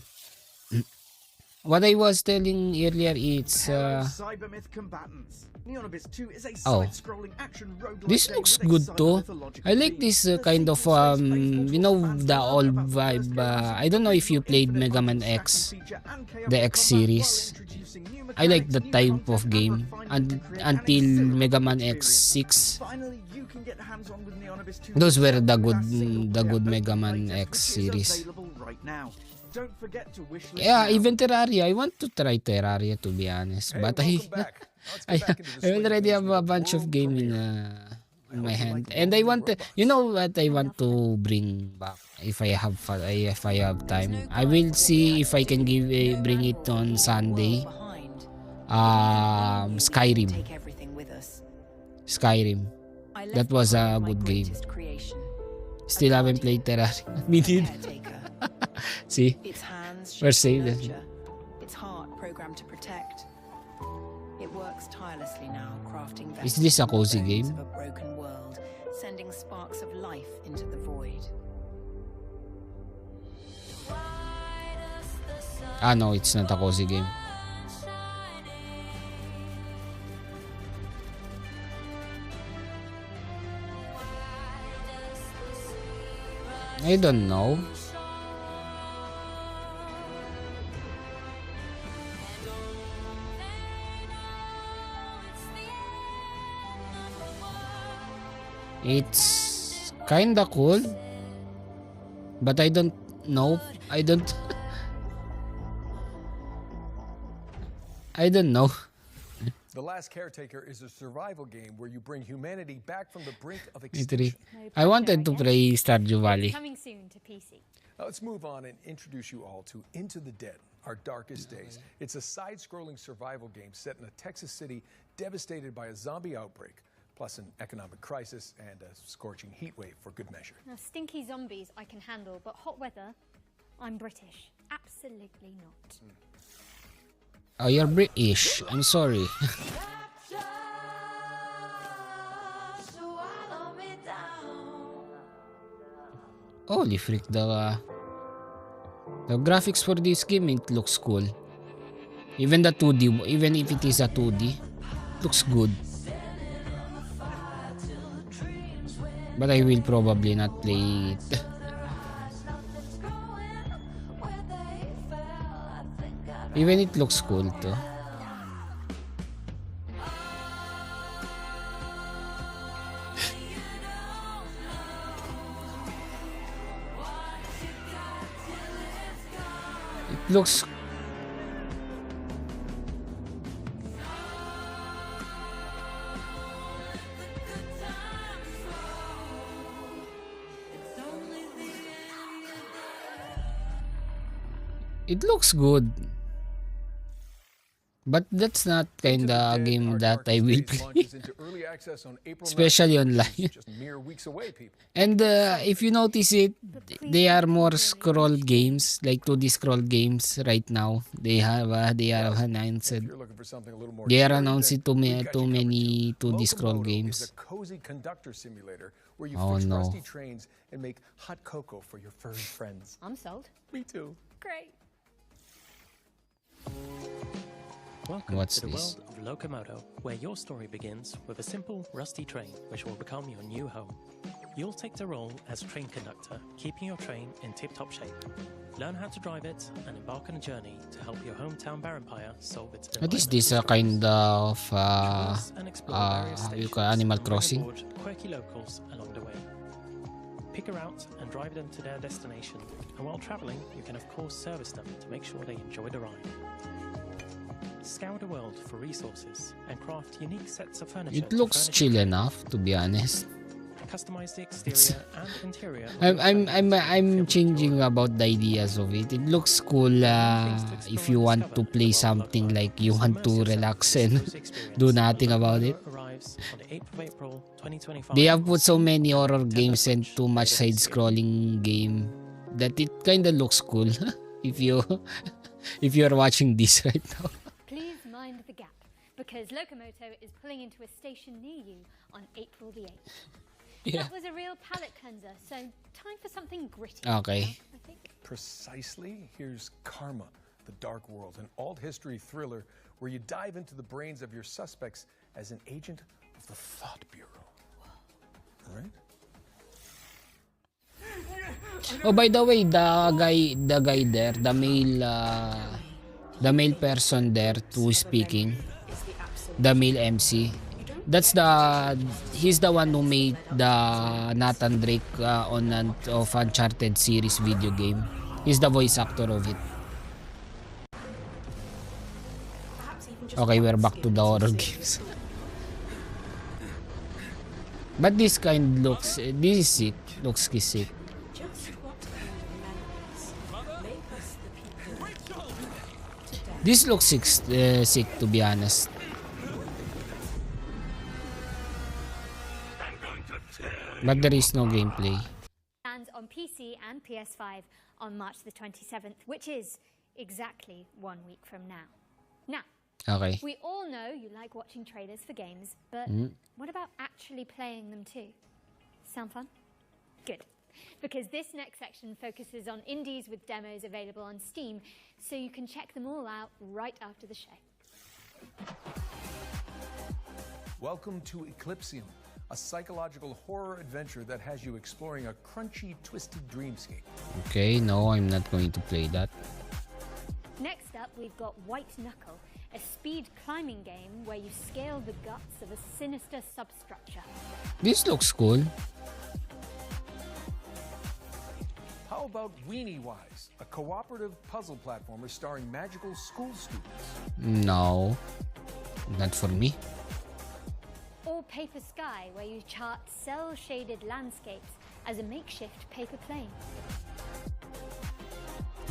what I was telling earlier, it's Cybermyth combatants. Neonobis 2 is a oh, side-scrolling action roguelike this game looks with a good too. cybermythological I like theme. this The kind of sequel Space Base Portal you know, fans the can learn old about the first vibe. game I don't know if you played infinite Mega Man button X, stacking feature and the chaotic X combat while series. introducing new I like mechanics, that new type content, of and game refinement to create an until exhilarating Mega Man experience. X6. Finally, you can get hands-on with Neonobis 2 Those were yourself the with good, our single-player Mega open Man playtest, X which is series. available right now. Don't forget to wish list Yeah, now. even Terraria. I want to try Terraria, to be honest. Hey, But welcome back. Let's I, get back into the I swing of already things have with a bunch of world game premiere. in my hand, and I want to. You know what? I want to bring back if I have if I have time. I will see if I can bring it on Sunday. Skyrim. Skyrim. That was a good game. Still haven't played Terraria. Me neither. See, we're saved. Its heart programmed to protect. It works tirelessly now, crafting Is this a cozy game? of a broken world, sending sparks of life into the void. Ah no, it's not a cozy game. I don't know. It's kinda cool, but I don't know. I don't know. The Last Caretaker is a survival game where you bring humanity back from the brink of E3. extinction. I wanted to play Stardew Valley. Coming soon to PC. Now let's move on and introduce you all to Into the Dead, Our Darkest Days. It's a side-scrolling survival game set in a Texas city devastated by a zombie outbreak, plus an economic crisis and a scorching heat wave for good measure. Now, stinky zombies I can handle, but hot weather, I'm British. Absolutely not. Oh, you're British. I'm sorry. Holy freak, the graphics for this game, it looks cool. Even the 2D, even if it is a 2D, looks good. But I will probably not play it. Even it looks cool too. It looks good. But that's not kinda a game that I will play. Especially online. And if you notice it, they are more scroll games, like 2D scroll games right now. They have announced. They are announcing too many 2D scroll games. Oh no. Rusty trains and make hot cocoa for your furry friends. I'm sold. Me too. Great. Welcome What's to the this? world of Locomoto, where your story begins with a simple, rusty train which will become your new home. You'll take the role as train conductor, keeping your train in tip-top shape. Learn how to drive it and embark on a journey to help your hometown Barrenpire solve its What is dilemma. this kind of And explore various how you stations call Animal and bring Crossing? aboard quirky locals along the way. Pick her out and drive them to their destination, and while traveling, you can of course service them to make sure they enjoy the ride. Scour the world for resources and craft unique sets of furniture. It looks chill enough, to be honest. Customize the exterior and interior. I'm changing about the ideas of it. It looks cool if you want to play something like you want to relax and do nothing about it. Arrives on the 8th of April 2025. They have put so many horror games and too much side-scrolling game that it kind of looks cool if you're watching this right now. Please mind the gap, because Locomoto is pulling into a station near you on April the 8th. Yeah. That was a real palate cleanser, so time for something gritty. Okay. I think. Precisely. Here's Karma, The Dark World, an alt history thriller where you dive into the brains of your suspects as an agent of the Thought Bureau. All right? Oh, by the way, the guy there, the male person there who is speaking, the male MC, he's the one who made the Nathan Drake of Uncharted series video game. He's the voice actor of it. Okay, we're back to the horror games. But this kind looks, this is sick, looks sick. This looks sick to be honest. But there is no gameplay. And on PC and PS5 on March the 27th, which is exactly 1 week from now. Now, okay. We all know you like watching trailers for games, but what about actually playing them too? Sound fun? Good. Because this next section focuses on indies with demos available on Steam, so you can check them all out right after the show. Welcome to Eclipsium, a psychological horror adventure that has you exploring a crunchy, twisted dreamscape. Okay, no, I'm not going to play that. Next up, we've got White Knuckle, a speed climbing game where you scale the guts of a sinister substructure. This looks cool. How about Weenie Wise, a cooperative puzzle platformer starring magical school students? No, not for me. Or Paper Sky, where you chart cell-shaded landscapes as a makeshift paper plane.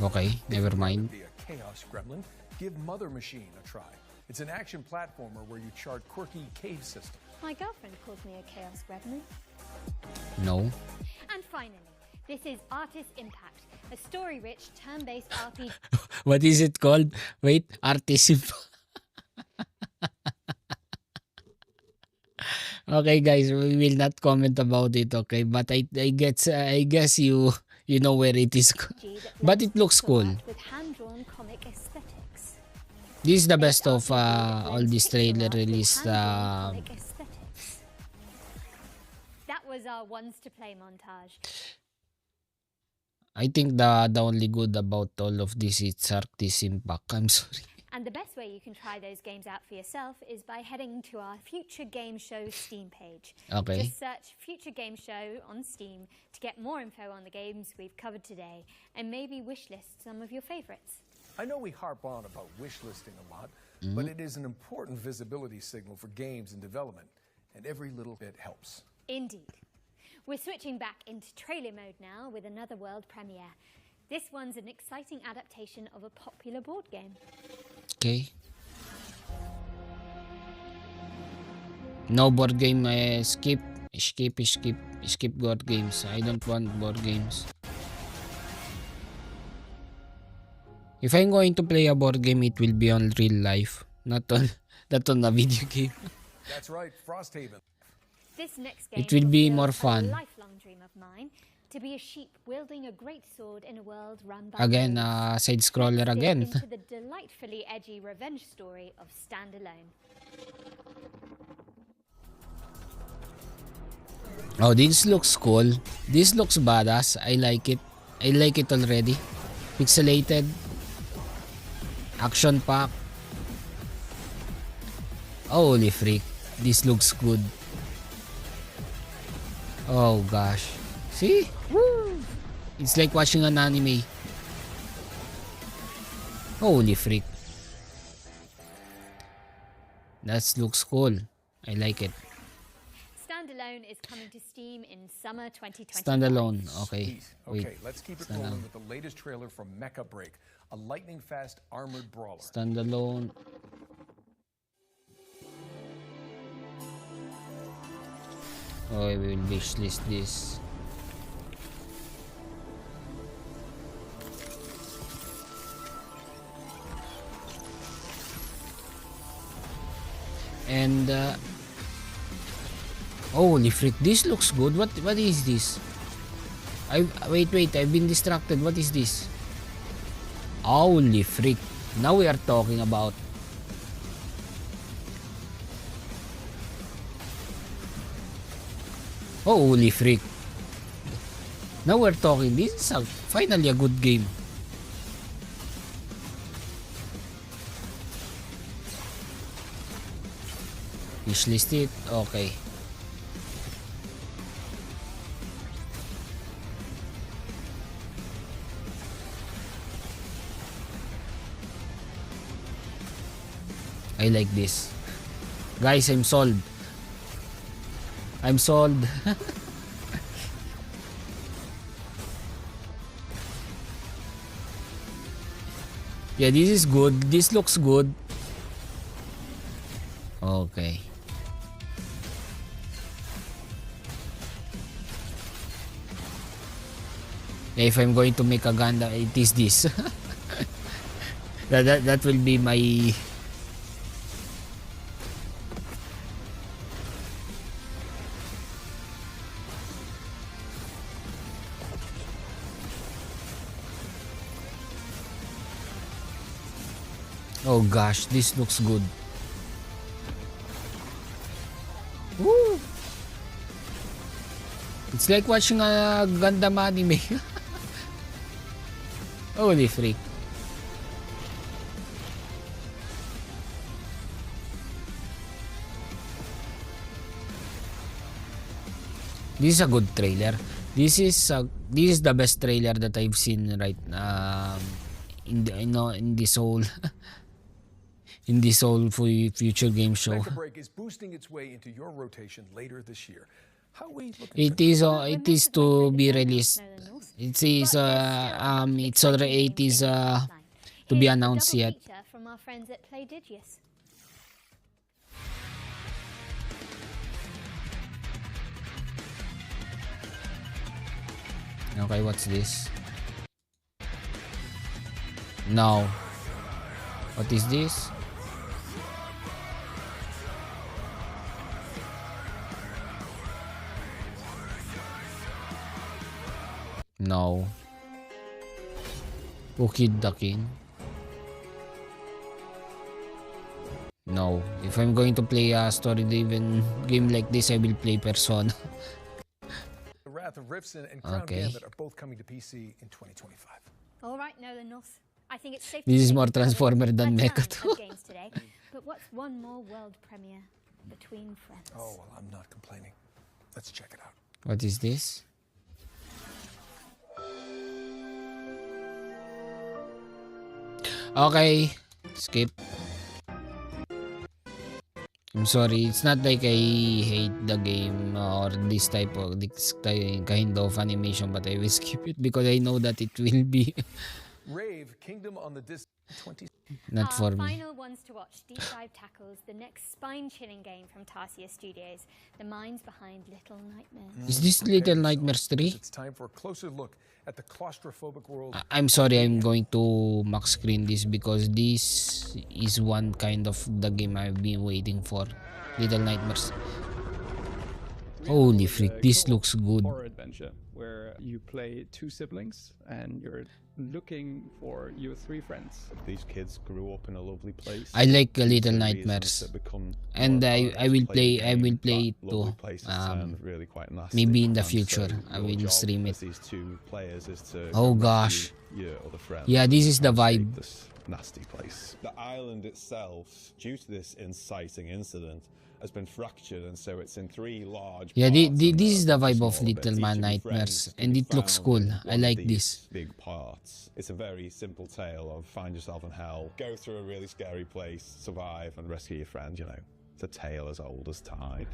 Okay, never mind. Be a chaos gremlin. Give Mother Machine a try. It's an action platformer where you chart quirky cave systems. My girlfriend calls me a chaos gremlin. No. And finally, this is Artist Impact, a story-rich, turn-based RPG. What is it called? Wait, Artist Impact. Okay, guys, we will not comment about it. Okay, but I guess you know where it is. But it looks cool. With hand-drawn comic aesthetics. This is the best of all this trailer released. That was our ones to play montage. I think the only good about all of this is Artist Impact. I'm sorry. And the best way you can try those games out for yourself is by heading to our Future Game Show Steam page. Okay. Just search Future Game Show on Steam to get more info on the games we've covered today and maybe wishlist some of your favorites. I know we harp on about wishlisting a lot, but it is an important visibility signal for games in development, and every little bit helps. Indeed. We're switching back into trailer mode now with another world premiere. This one's an exciting adaptation of a popular board game. Okay. No board game. Skip board games. I don't want board games. If I'm going to play a board game, it will be on real life, not on a video game. That's right, Frosthaven. This next game It will be more a fun. lifelong dream of mine, to be a sheep wielding a great sword in a world run by Again, wolves. side scroller Let's again. Into the delightfully edgy revenge story of Standalone. Oh, this looks cool. This looks badass. I like it. I like it already. Pixelated. Action pack. Holy freak. This looks good. Oh gosh. See? Woo! It's like watching an anime. Holy freak. That looks cool. I like it. Standalone is coming to Steam in summer 2020. Standalone. Okay. Okay, Wait. let's keep it Standalone. rolling with the latest trailer from Mecha Break, a lightning-fast armored brawler. Standalone. Oh, we will wishlist this. And holy freak, this looks good. What is this? Wait, I've been distracted. What is this? Holy freak. Now we are talking about... Holy freak. Now we're talking. This is finally a good game. Wishlist it. Okay. I like this. Guys, I'm sold. I'm sold. Yeah, this is good. This looks good. Okay. If I'm going to make a Ganda, it is this. that will be my... Oh gosh, this looks good. Woo! It's like watching a Gundam anime. Holy freak. This is a good trailer. This is the best trailer that I've seen right in this whole in this whole future game show. Break is boosting its way into your rotation later this year. It is to be released. It is it's already to be announced yet. From our friends at Playdigious. Okay, what's this? No. What is this? No. Ukid the King? No. If I'm going to play a story-driven game like this, I will play Persona. The Wrath of Rifson and Crown Gambit are both coming to PC in 2025. All right, Nolan North. I think it's safe. This is more Transformer than Mecha 2. Games today, but what's one more world premiere between friends? Oh, well, I'm not complaining. Let's check it out. What is this? Okay, skip. I'm sorry, it's not like I hate the game or this kind of animation, but I will skip it because I know that it will be Rave Kingdom on the 20. Not for me. Final ones to watch. Deep Dive tackles the next spine-chilling game from Tarsier Studios, the minds behind Little Nightmares. Is this Little Nightmares 3? It's time for a closer look at the claustrophobic world. I'm sorry, I'm going to max screen this because this is one kind of the game I've been waiting for. Little Nightmares. Holy freak, this looks good. Horror adventure where you play two siblings and you're looking for your three friends. These kids grew up in a lovely place. I like Little Nightmares, and I will play it too. Really quite nasty. Maybe in the So future I will your stream job it. as these two players is to Oh rescue gosh. your other friends Yeah, this is the and escape vibe. this nasty place. The island itself, due to this inciting incident, has been fractured, and so it's in three large Yeah, parts this is the and vibe of small bits. Little Each Man of your Nightmares, friends and can be it looks found cool. in I one of like these this. big parts. It's a very simple tale of find yourself in hell, go through a really scary place, survive, and rescue your friend. You know, it's a tale as old as time.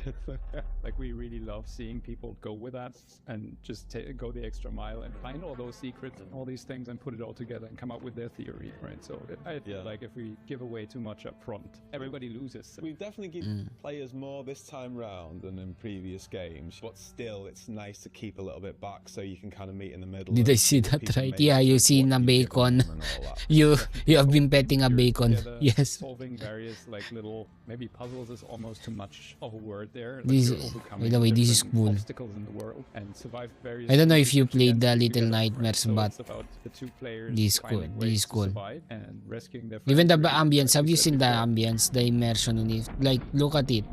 Like, we really love seeing people go with that and just go the extra mile and find all those secrets and all these things and put it all together and come up with their theory, right? So I feel like if we give away too much up front, everybody loses. We've definitely given players more this time round than in previous games, but still it's nice to keep a little bit back so you can kind of meet in the middle. Did I see that right? Yeah, you seen a bacon. You have been petting a bacon. Together, Yes. solving various like little maybe puzzles is almost too much of a word there. Like This, you're overcoming by the way, this is different cool. obstacles in the world and survive various. I don't know if you played the challenges Little together, right? Nightmares, So but it's about the two players this is cool. finding This ways is to cool. survive and rescuing their Even the friends, or ambience. like Have we you said seen the before. ambience, the immersion in it? Like, look at it.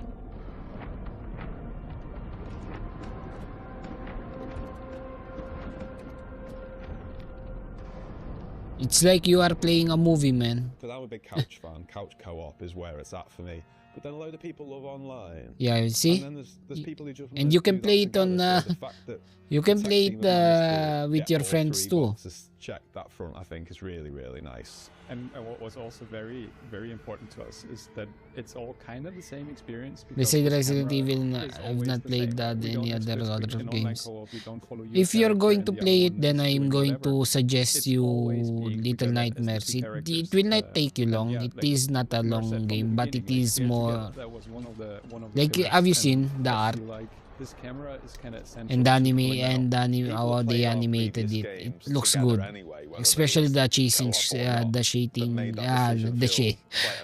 It's like you are playing a movie, man. Because I'm a big couch fan. Couch co-op is where it's at for me. But then a load of people love online. Yeah, you see? And then there's people who just And wanna you can do that play it on. together. So the fact that You the can tech play team it have managed to with get your all friends three too. boxes checked that front, I think, is really, really nice. And what was also very, very important to us is that it's all kind of the same experience. Besides because Resident the camera Evil, is I've always not the played same. that We any don't other split screen. other In online games. co-op, you don't follow your If you're character going and to the play other it, one then is I'm doing going whatever. to suggest It's you always being Little together as the Nightmares. two It characters. will not take you And long. yeah, It like is not a Mer said long from the game, but it beginning, like, is here more. together, that was one of the Like, pillars, have you and seen the I art? feel like this camera is kind of essential And the to anime pulling it and the off. anime, how they animated it, it looks good. Especially the chasing, the shading,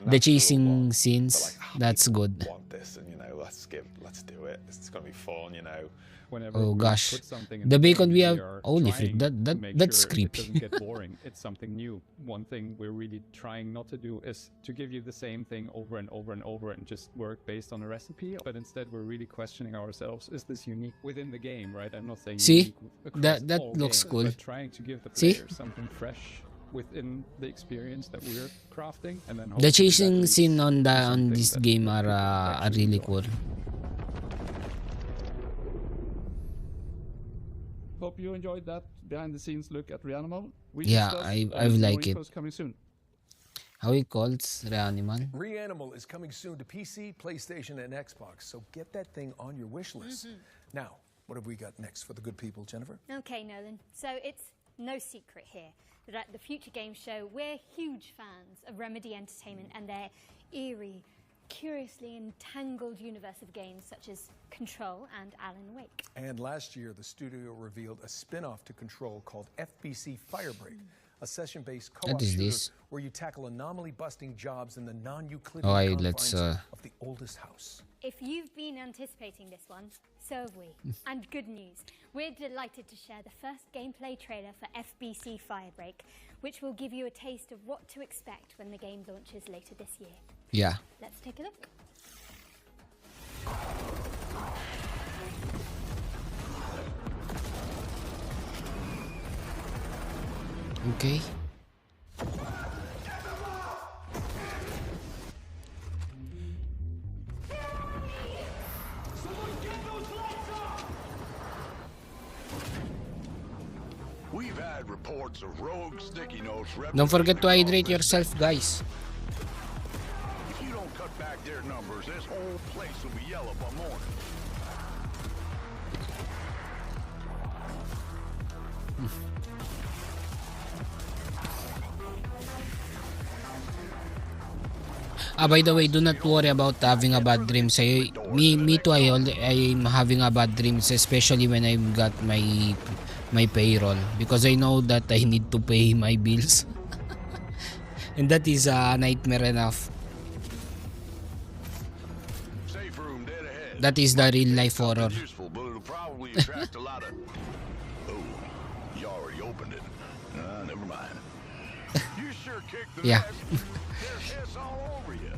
the chasing scenes. That's good. Want this, and let's do it. It's gonna be fun, you know. Whenever Oh we gosh, put something in the game, bacon we have. are Holy trying frick! to make That's sure creepy. It doesn't get boring. It's something new. One thing we're really trying not to do is to give you the same thing over and over and over and just work based on a recipe. But instead, we're really questioning ourselves: is this unique within the game? Right? I'm not saying See? unique across That all looks games, cool. but trying to give the See? player something fresh within the experience that we're crafting, and then The hopefully that chasing leads scene on to this something game that are really cool. Hope you enjoyed that behind-the-scenes look at Reanimal. Yeah, I've like it. Coming soon. How it calls Reanimal? Reanimal is coming soon to PC, PlayStation, and Xbox, so get that thing on your wish list. Now, what have we got next for the good people, Jennifer? Okay, Nolan. So it's no secret here that at the Future Game Show, we're huge fans of Remedy Entertainment and their eerie, curiously entangled universe of games such as Control and Alan Wake. And last year, the studio revealed a spin-off to Control called FBC Firebreak, a session-based co-op What is shooter this? where you tackle anomaly-busting jobs in the non-Euclidean Alright, confines let's of the oldest house. If you've been anticipating this one, so have we. And good news, we're delighted to share the first gameplay trailer for FBC Firebreak, which will give you a taste of what to expect when the game launches later this year. Yeah. Let's take a look. Okay. We've had reports of rogue sticky notes. Don't forget to hydrate yourself, guys. If you don't cut back their numbers, this whole place will be yellow by morning. By the way, do not worry about having a bad dreams. Me too. I'm having a bad dreams, especially when I've got my payroll, because I know that I need to pay my bills, and that is a nightmare enough. That is the real life horror. Useful, but it'll probably attract a lot of. Oh, you already opened it. Never mind. You sure kicked the Yeah. There's piss all over you.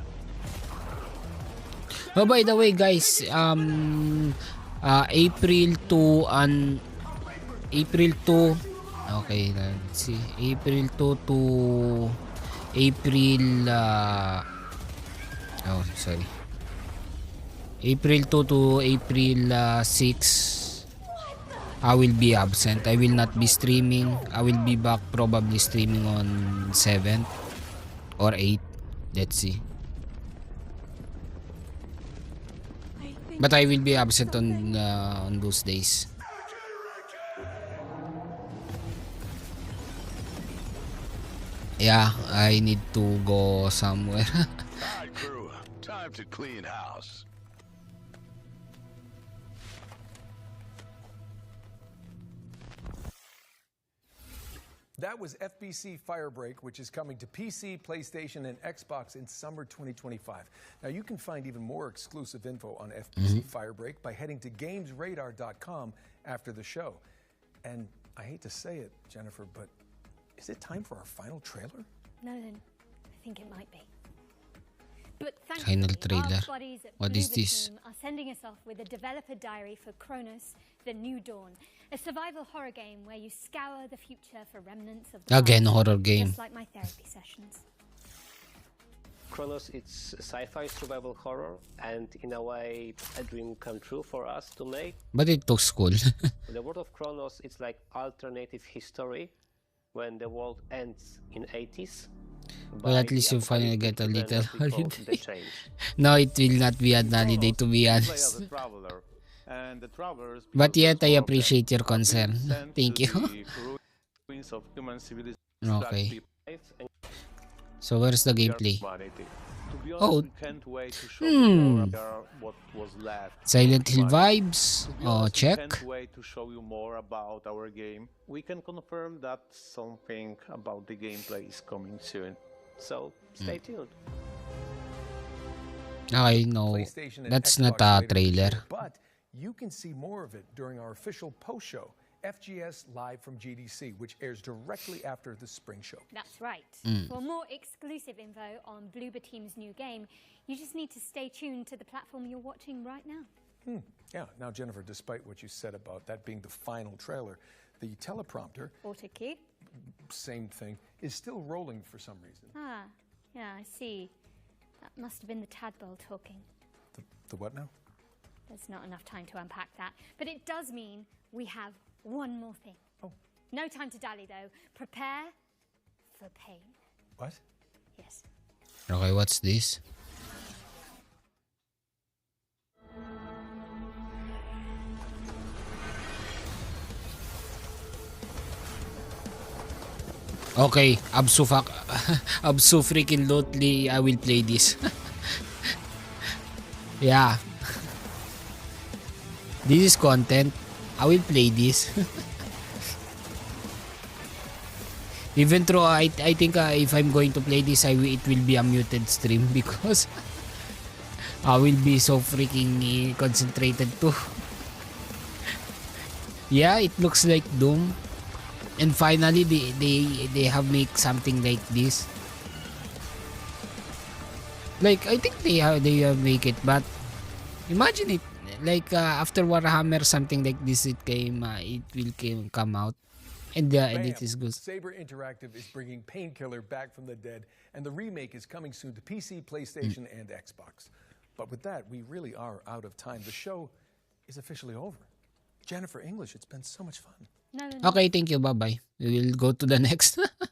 Oh, by the way, guys, April 2 and April 2. Okay, let's see. April 2 to April. Oh, sorry. April 2 to April 6. I will be absent. I will not be streaming. I will be back probably streaming on 7th or 8th. Let's see. But I will be absent on those days. Yeah, I need to go somewhere. Alright, crew. Time to clean house. That was FBC Firebreak, which is coming to PC, PlayStation, and Xbox in summer 2025. Now, you can find even more exclusive info on FBC Firebreak by heading to GamesRadar.com after the show. And I hate to say it, Jennifer, but is it time for our final trailer? No, then I think it might be. But Final thankfully, trailer. our buddies at What is Bloober this? Team are sending us off with a developer diary for Chronos: The New Dawn, a survival horror game where you scour the future for remnants of the Again, past, horror game. just like my therapy sessions. Chronos, it's a sci-fi survival horror, and in a way, a dream come true for us to make. But it looks cool. The world of Chronos, it's like alternative history when the world ends in 80s. Well, at least you finally get a little holiday. No, it will not be a holiday, to be honest. But yet, I appreciate your concern. Thank you. Okay. So, where's the gameplay? Oh. Silent Hill vibes. Oh, check. Can't wait to show you more about our game. We can confirm that something about the gameplay is coming soon. So, stay tuned. Okay, no. PlayStation and That's Xbox not a later this trailer. year, but you can see more of it during our official post-show, FGS Live from GDC, which airs directly after the spring show. That's right. Mm. For more exclusive info on Bloober Team's new game, you just need to stay tuned to the platform you're watching right now. Yeah, now Jennifer, despite what you said about that being the final trailer, the teleprompter, Auto cue. same thing, is still rolling for some reason. Ah, yeah, I see. That must have been the tadpole talking. The what now? There's not enough time to unpack that. But it does mean we have one more thing. Oh. No time to dally, though. Prepare for pain. What? Yes. Okay, what's this? Okay, abso freaking lotly, I will play this. Yeah. This is content. I will play this. Even though I think if I'm going to play this, it will be a muted stream because I will be so freaking concentrated too. Yeah, it looks like Doom. And finally, they have made something like this. Like, I think they have make it, but imagine it. Like, after Warhammer, something like this, it will come out. And the edit is good. Saber Interactive is bringing Painkiller back from the dead, and the remake is coming soon to PC, PlayStation, and Xbox. But with that, we really are out of time. The show is officially over. Jennifer English, it's been so much fun. No. Okay, thank you. Bye-bye. We will go to the next.